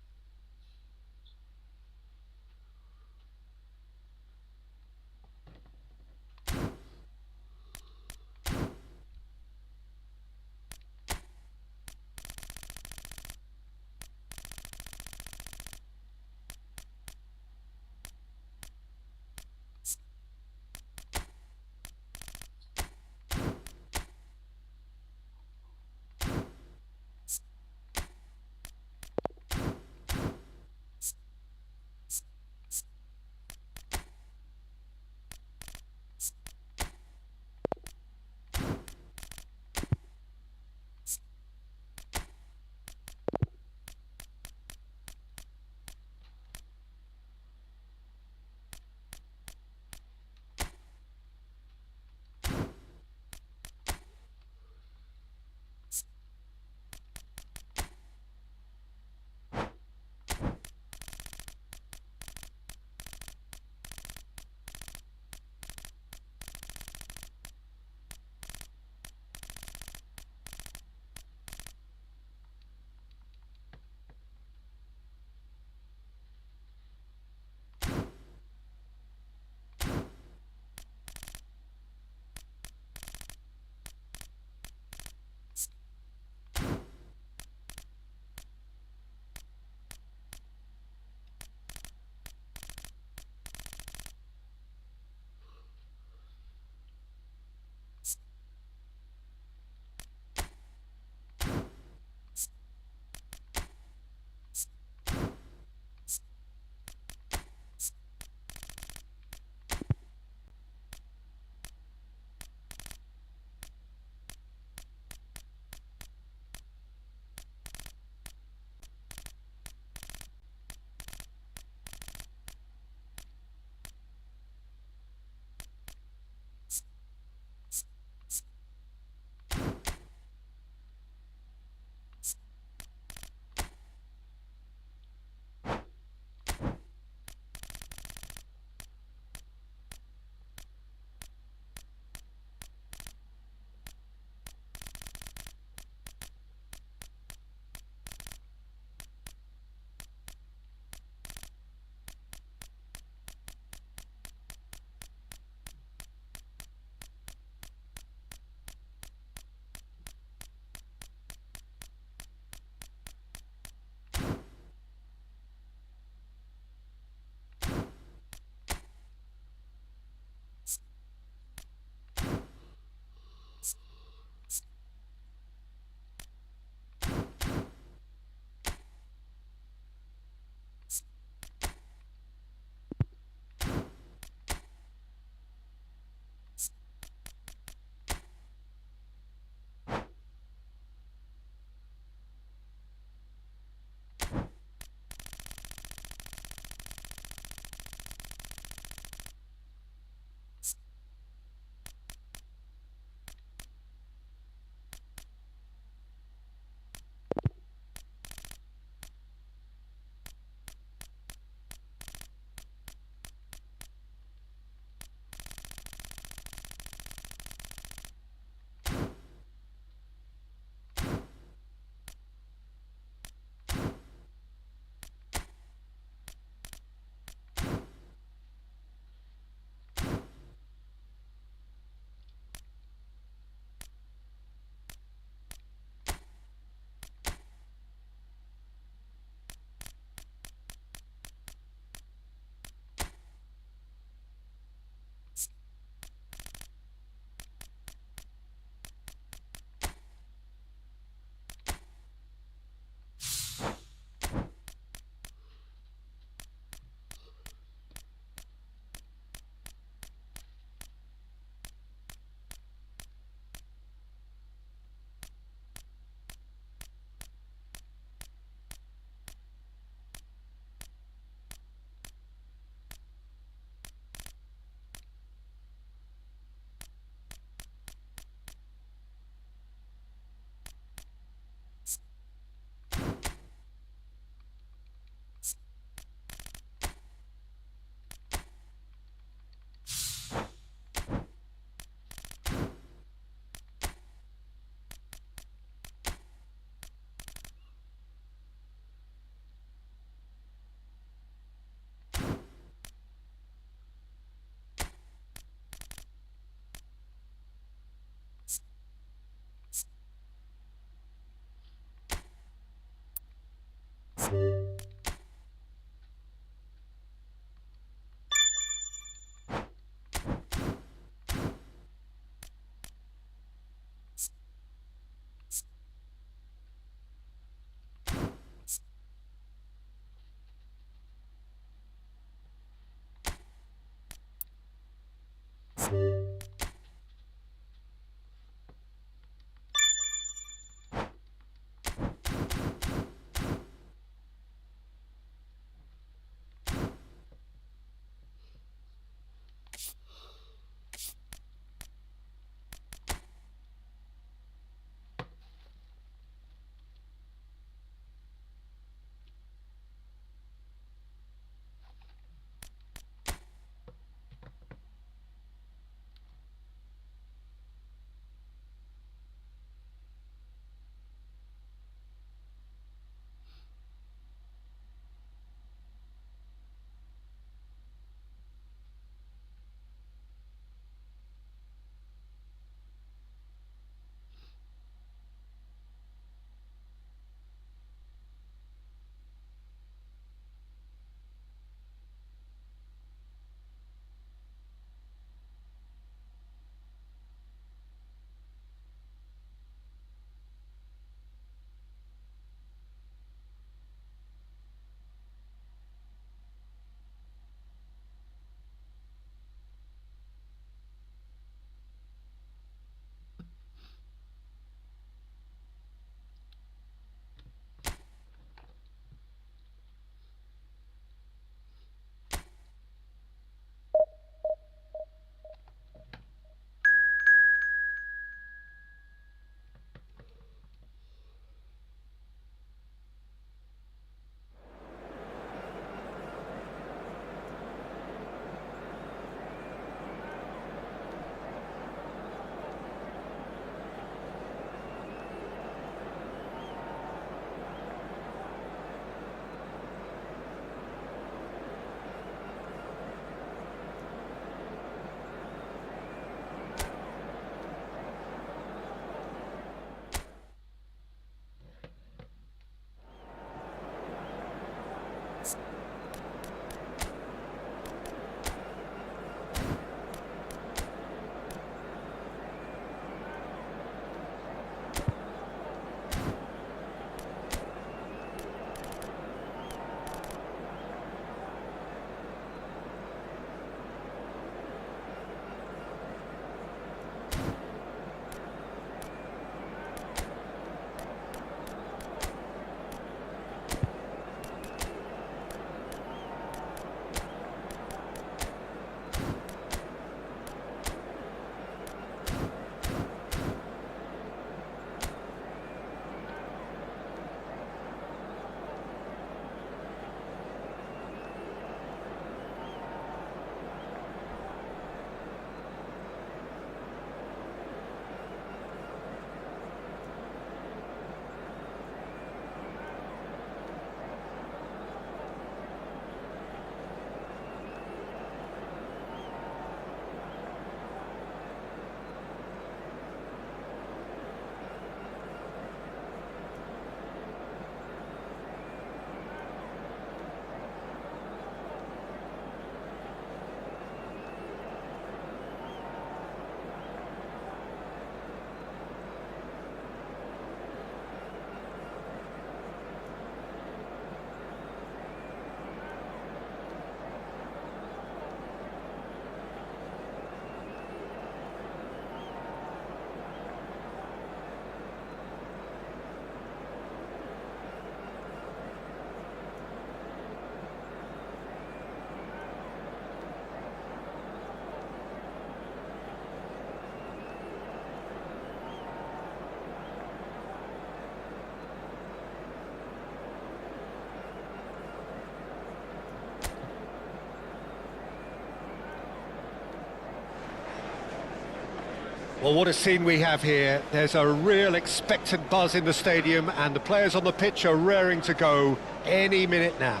Well, what a scene we have here. There's a real expectant buzz in the stadium, and the players on the pitch are raring to go any minute now.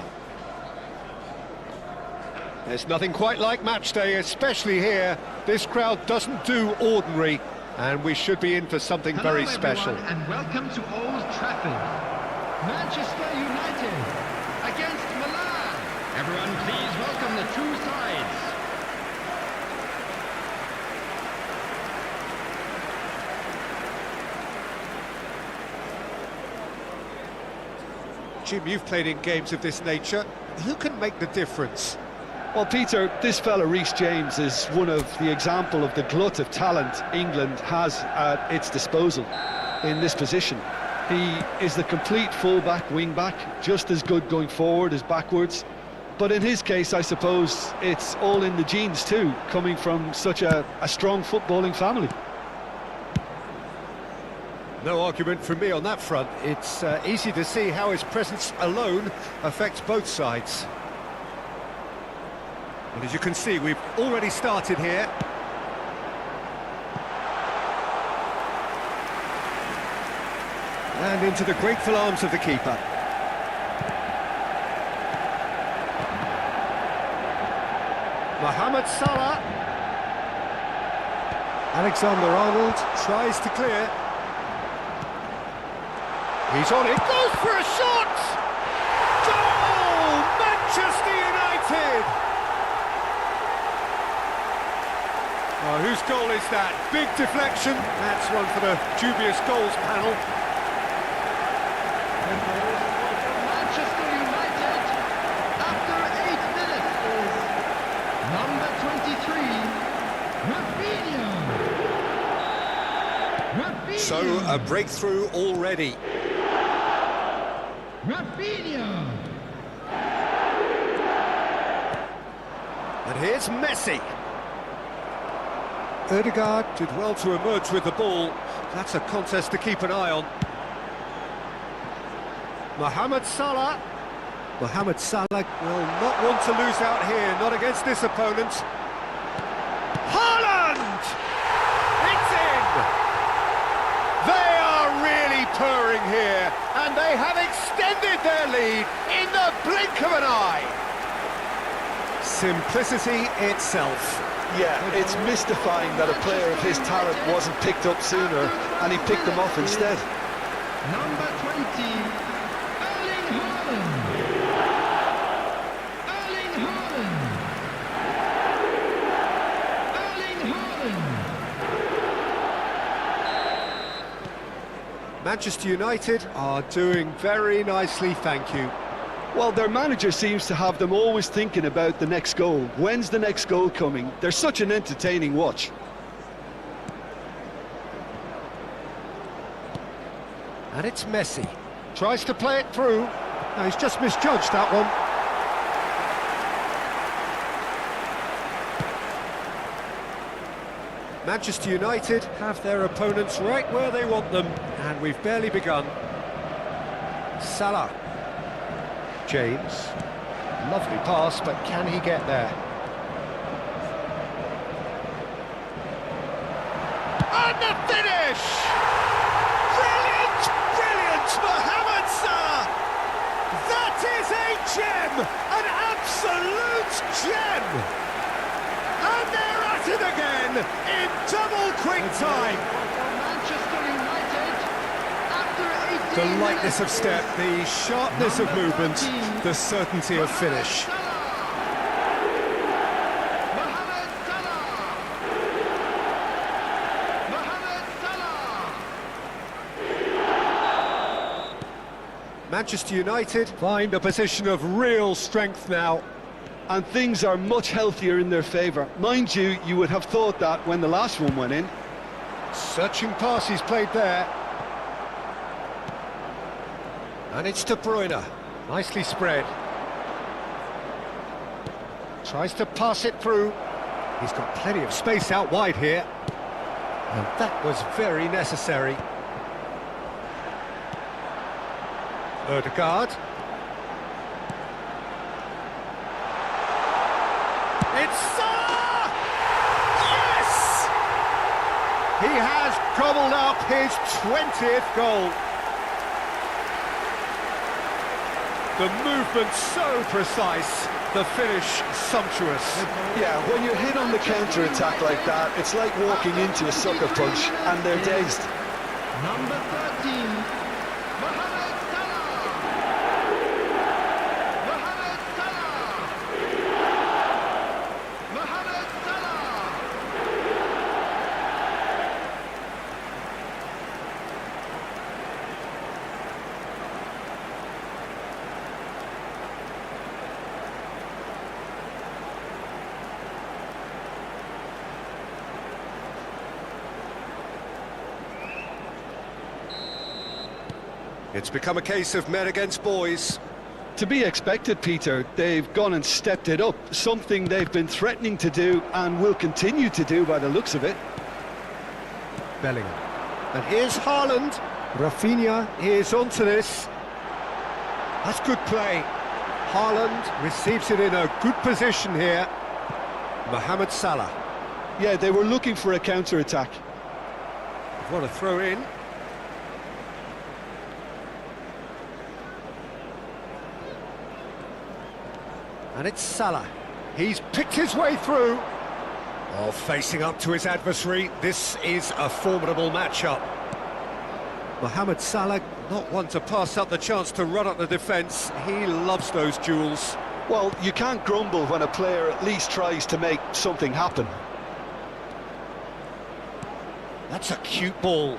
There's nothing quite like match day, especially here. This crowd doesn't do ordinary, and we should be in for something very special. And welcome to Old Trafford. Manchester United against Milan. Everyone please welcome the two sides. Jim, you've played in games of this nature. Who can make the difference? Well, Peter, this fella Reece James is one of the example of the glut of talent England has at its disposal in this position. He is the complete full-back, wing-back, just as good going forward as backwards. But in his case, I suppose it's all in the genes too, coming from such a strong footballing family. No argument from me on that front. It's easy to see how his presence alone affects both sides. And as you can see, we've already started here. And into the grateful arms of the keeper. Mohamed Salah. Alexander-Arnold tries to clear. He's on it, goes for a shot! Goal! Manchester United! Oh, whose goal is that? Big deflection. That's one for the dubious goals panel. Manchester United, after 8 minutes, is number 23, Rafinha. So, a breakthrough already. Rafinha. And here's Messi. Ødegaard did well to emerge with the ball. That's a contest to keep an eye on. Mohamed Salah. Mohamed Salah will not want to lose out here, not against this opponent. Haaland! It's in! They are really purring here, and they have extended their lead in the blink of an eye. Simplicity itself. Yeah, it's mystifying that a player of his talent wasn't picked up sooner, and he picked them off instead. Number 20, Erling Haaland. Erling Haaland. Erling Haaland. Manchester United are doing very nicely, thank you. Well, their manager seems to have them always thinking about the next goal. When's the next goal coming? They're such an entertaining watch. And it's Messi. Tries to play it through. No, he's just misjudged that one. Manchester United have their opponents right where they want them, and we've barely begun. Salah. James. Lovely pass, but can he get there? And the finish! Brilliant! Brilliant! Mohamed Salah! That is a gem! An absolute gem! And they're at it again in double quick time! Manchester United, after 18 The lightness of step, the sharpness of movement, the certainty of finish. Mohamed Salah. Mohamed Salah. Manchester United find a position of real strength now. And things are much healthier in their favour. Mind you, you would have thought that when the last one went in. Searching pass he's played there. And it's De Bruyne. Nicely spread. Tries to pass it through. He's got plenty of space out wide here. And that was very necessary. Ødegaard. It's Salah! Yes! He has gobbled up his 20th goal. The movement so precise, the finish sumptuous. Yeah, when you're hit on the counter-attack like that, it's like walking into a sucker punch, and they're dazed. Number 13, Mohamed Salah. It's become a case of men against boys. To be expected, Peter. They've gone and stepped it up, something they've been threatening to do and will continue to do by the looks of it. Bellingham. And here's Haaland. Rafinha is onto this. That's good play. Haaland receives it in a good position here. Mohamed Salah. Yeah, they were looking for a counter-attack. What a throw in. And it's Salah. He's picked his way through. Oh, facing up to his adversary. This is a formidable matchup. Mohamed Salah, not one to pass up the chance to run up the defence. He loves those duels. Well, you can't grumble when a player at least tries to make something happen. That's a cute ball.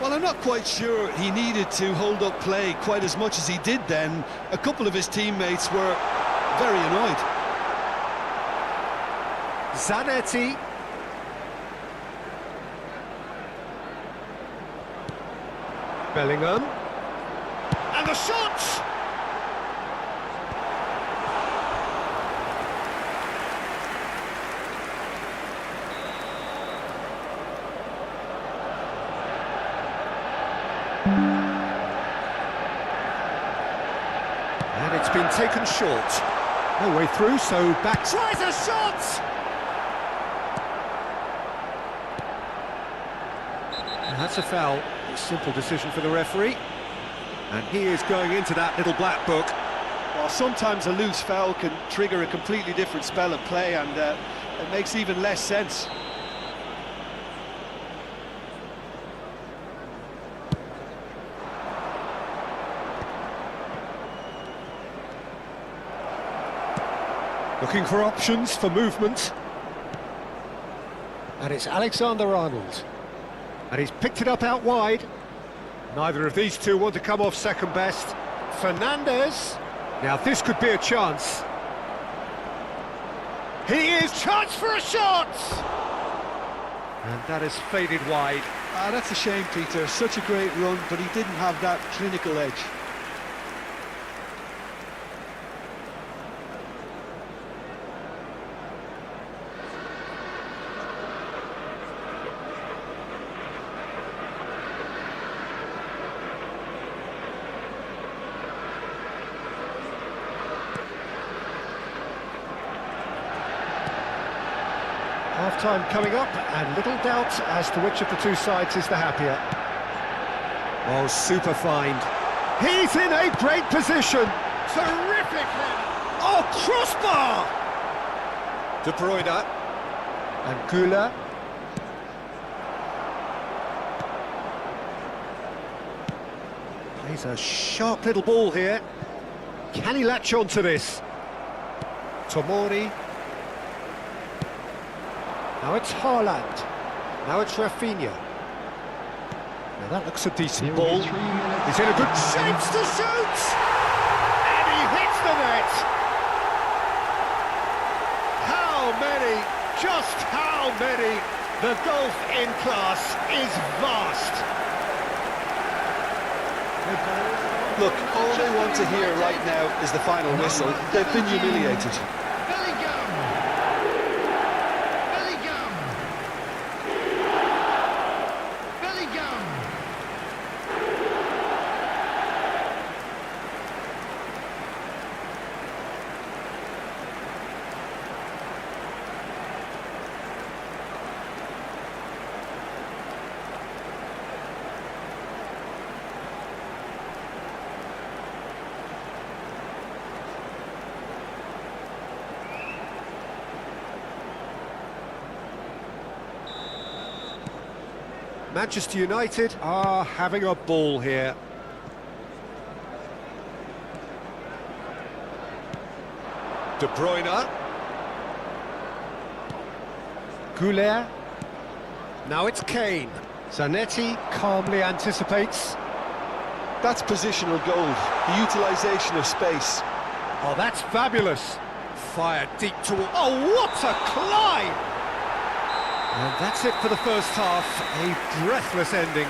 Well, I'm not quite sure he needed to hold up play quite as much as he did then. A couple of his teammates were very annoyed. Zanetti. Bellingham. And the shot! And it's been taken short. No way through, so back tries a shot! And that's a foul. A simple decision for the referee. And he is going into that little black book. Well, sometimes a loose foul can trigger a completely different spell of play, and it makes even less sense. Looking for options for movement. And it's Alexander-Arnold. And he's picked it up out wide. Neither of these two want to come off second best. Fernandes. Now this could be a chance. He is charged for a shot! And that has faded wide. That's a shame, Peter. Such a great run, but he didn't have that clinical edge. Half-time coming up, and little doubt as to which of the two sides is the happier. Oh, super find. He's in a great position. Terrific header. Oh, crossbar! De Bruyne. And Güler. Plays a sharp little ball here. Can he latch on to this? Tomori. Now it's Haaland. Now it's Rafinha. Now that looks a decent ball. He's in a good chance to shoot! And he hits the net! How many? Just how many? The golf in class is vast. Look, all they want to hear right now is the final whistle. They've been humiliated. Manchester United are having a ball here. De Bruyne. Güler. Now it's Kane. Zanetti calmly anticipates. That's positional gold, the utilisation of space. Oh, that's fabulous. Fired deep toward... Oh, what a climb! And that's it for the first half, a breathless ending.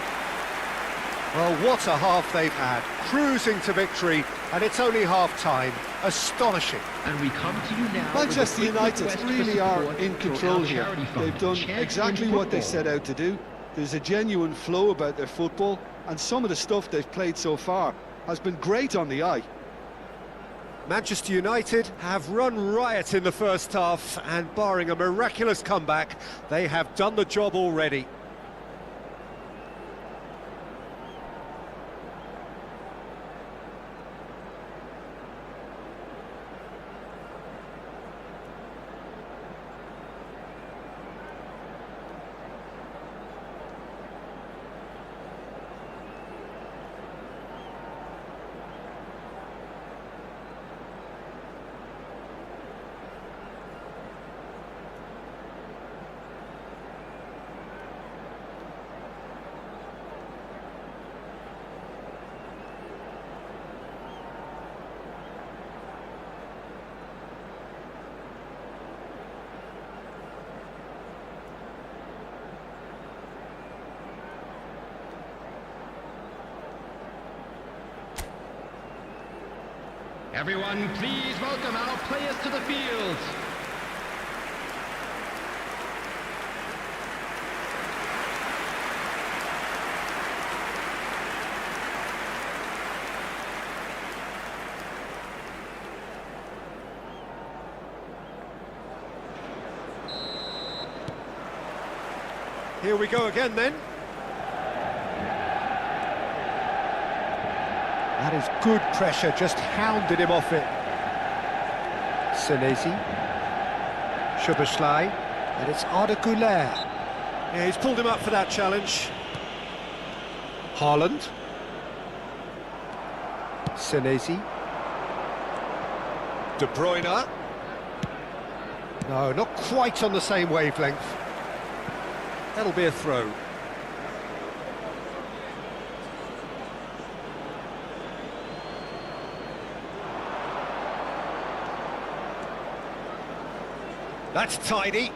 Well, what a half they've had, cruising to victory, and it's only half-time. Astonishing. And we come to you now. Manchester United really are in control here. They've done exactly what they set out to do. There's a genuine flow about their football, and some of the stuff they've played so far has been great on the eye. Manchester United have run riot in the first half, and barring a miraculous comeback, they have done the job already. Everyone, please welcome our players to the field. Here we go again then. That is good pressure, just hounded him off it. Senesi. Szoboszlai. And it's Arda Güler. Yeah, he's pulled him up for that challenge. Haaland. Senesi. De Bruyne. No, not quite on the same wavelength. That'll be a throw. That's tidy.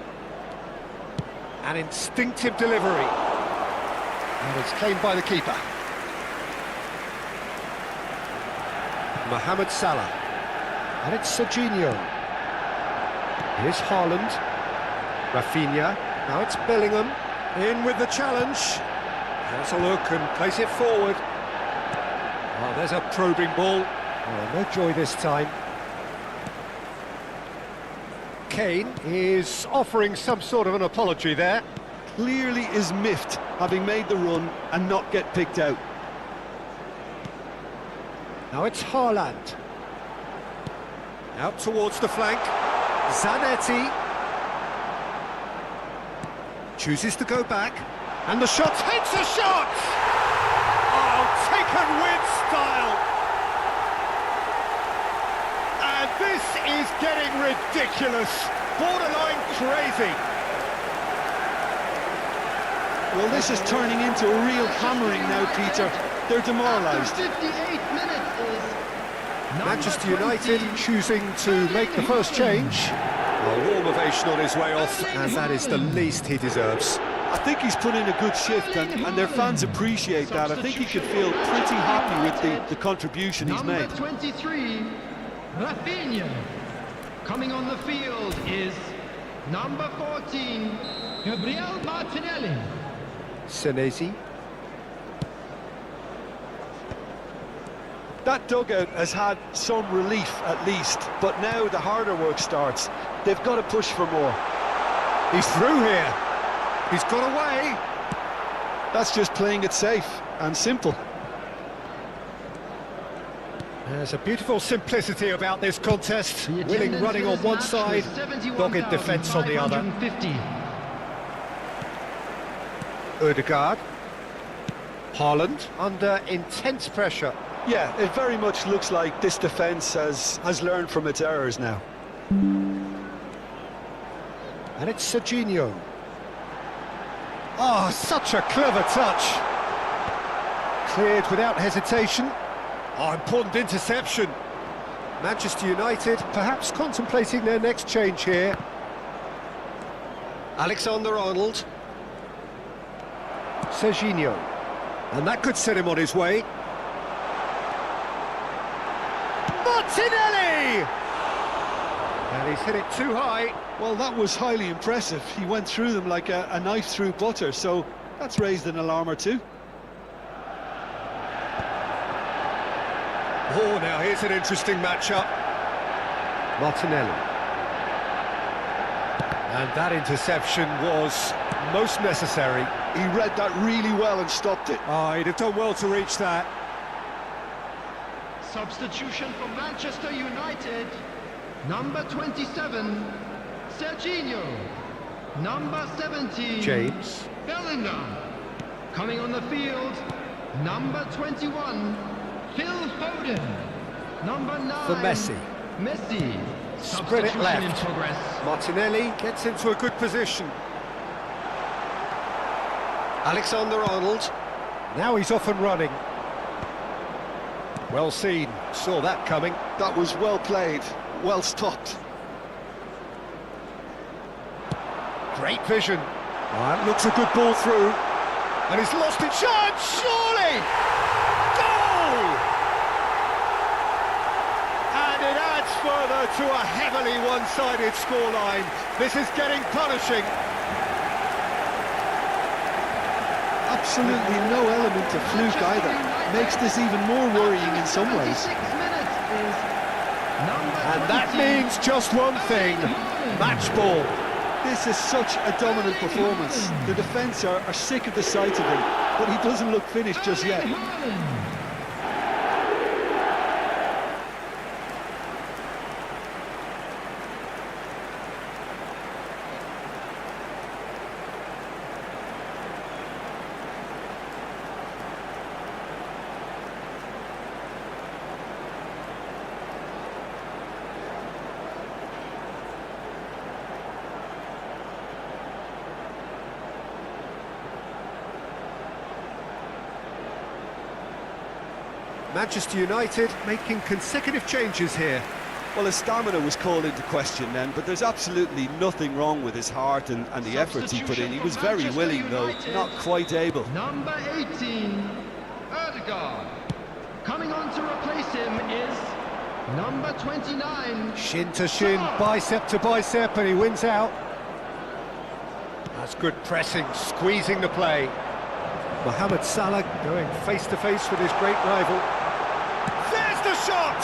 An instinctive delivery. And it's claimed by the keeper. Mohamed Salah. And it's Serginho. Here's Haaland. Rafinha. Now it's Bellingham. In with the challenge. Has a look and plays it forward. Oh, there's a probing ball. Oh, no joy this time. Kane is offering some sort of an apology there. Clearly is miffed, having made the run and not get picked out. Now it's Haaland. Out towards the flank. Zanetti. Chooses to go back. And the shot hits a shot! Oh, taken with style. And this is getting ridiculous. Borderline crazy. Well, this is turning into a real hammering now, Peter. They're demoralised. 58 minutes is Manchester United choosing to make the first change. A warm ovation on his way off, and that is the least he deserves. I think he's put in a good shift, and their fans appreciate that. I think he could feel pretty happy with the contribution he's made. Number 23, Rafinha. Coming on the field is number 14, Gabriel Martinelli. Senesi. That dugout has had some relief at least, but now the harder work starts. They've got to push for more. He's through here. He's got away. That's just playing it safe and simple. There's a beautiful simplicity about this contest. Willing running on one side, dogged defence on the other. Ødegaard. Haaland under intense pressure. Yeah, it very much looks like this defence has learned from its errors now. And it's Serginho. Oh, such a clever touch. Cleared without hesitation. Oh, important interception. Manchester United perhaps contemplating their next change here. Alexander-Arnold. Serginho. And that could set him on his way. Martinelli! And he's hit it too high. Well, that was highly impressive. He went through them like a knife through butter, so that's raised an alarm or two. Oh, now here's an interesting matchup. Martinelli. And that interception was most necessary. He read that really well and stopped it. Oh, he'd have done well to reach that. Substitution for Manchester United. Number 27, Serginho. Number 17, James. Bellingham. Coming on the field, number 21, Phil Foden. Number 9, For Messi. Messi. Spread it Substitution left. in progress. Martinelli gets into a good position. Alexander-Arnold. Now he's off and running. Well seen. Saw that coming. That was well played, well stopped. Great vision. That looks a good ball through. And he's lost it. Chance, surely! Goal! And it adds further to a heavily one-sided scoreline. This is getting punishing. Absolutely no element of fluke either. Makes this even more worrying in some ways. 76 minutes is number And that 20, means just one thing. Match ball. This is such a dominant performance. The defence are sick of the sight of him, but he doesn't look finished just yet. Manchester United making consecutive changes here. Well, his stamina was called into question then, but there's absolutely nothing wrong with his heart and the efforts he put in. He was very willing, though, not quite able. Number 18, Ødegaard. Coming on to replace him is number 29. Shin to shin, bicep to bicep, and he wins out. That's good pressing, squeezing the play. Mohamed Salah going face-to-face with his great rival. There's the shot!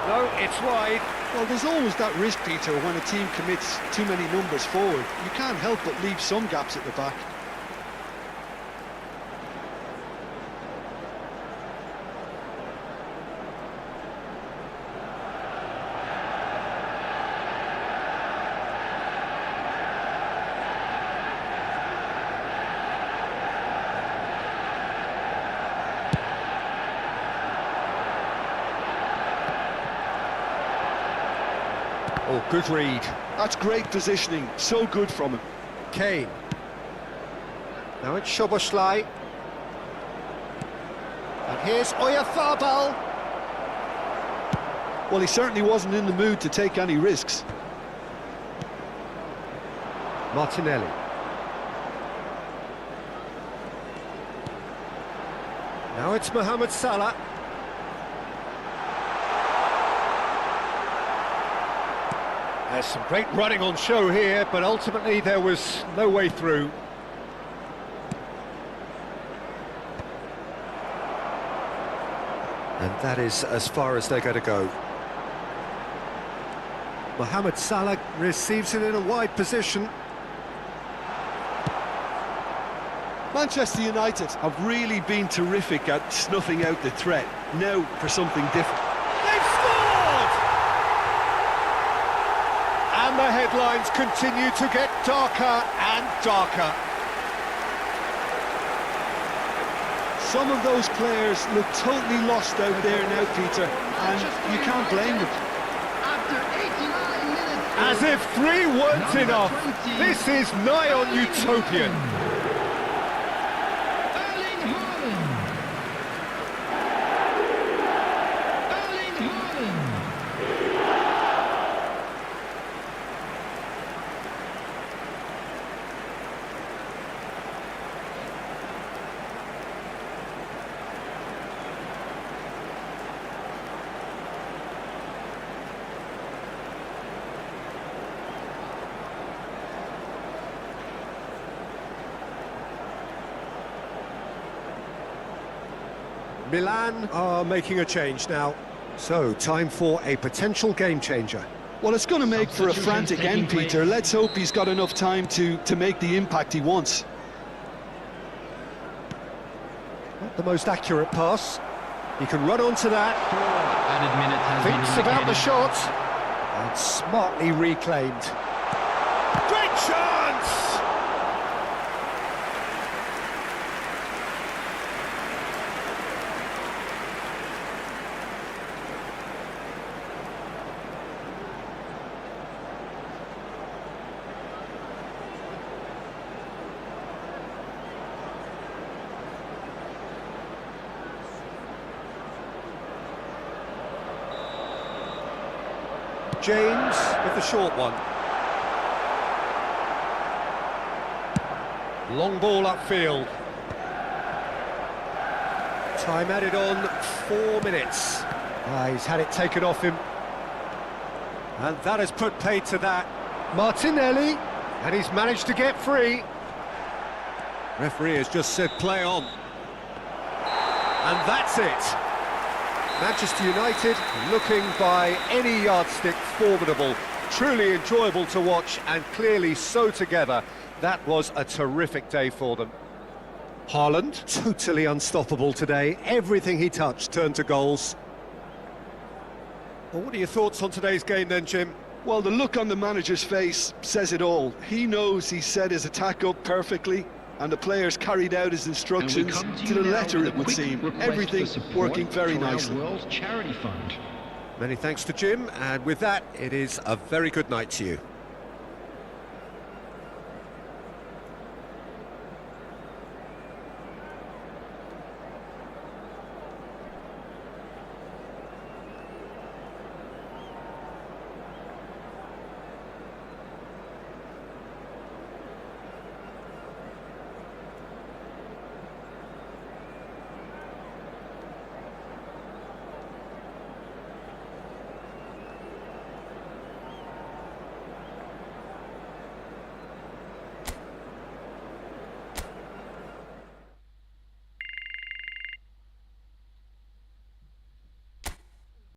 No, it's wide. Well, there's always that risk, Peter, when a team commits too many numbers forward. You can't help but leave some gaps at the back. Oh, good read. That's great positioning, so good from him. Kane. Now it's Szoboszlai. And here's Oyarzabal. Well, he certainly wasn't in the mood to take any risks. Martinelli. Now it's Mohamed Salah. There's some great running on show here, but ultimately there was no way through. And that is as far as they're going to go. Mohamed Salah receives it in a wide position. Manchester United have really been terrific at snuffing out the threat. Now for something different. They've scored! And the headlines continue to get darker and darker. Some of those players look totally lost out there now, Peter, and you can't blame them. After 89 minutes, As if 3 weren't Number enough. 20, This is nigh on utopian. Erling Haaland. Erling Haaland. Milan are making a change now. So, time for a potential game changer. Well, it's going to make for a frantic end, Peter. Let's hope he's got enough time to make the impact he wants. Not the most accurate pass. He can run onto that. Added minutes has been Thinks about the indicated. shot. And smartly reclaimed. Great chance! James with the short one. Long ball upfield. Time added on, 4 minutes. He's had it taken off him. And that has put paid to that. Martinelli, and he's managed to get free. Referee has just said play on. And that's it. Manchester United looking by any yardstick formidable, truly enjoyable to watch and clearly so together. That was a terrific day for them. Haaland, totally unstoppable today. Everything he touched turned to goals. Well, what are your thoughts on today's game then, Jim? Well, the look on the manager's face says it all. He knows he set his attack up perfectly, and the players carried out his instructions to the letter, it would seem. Everything working very nicely. World Charity Fund. Many thanks to Jim, and with that, it is a very good night to you.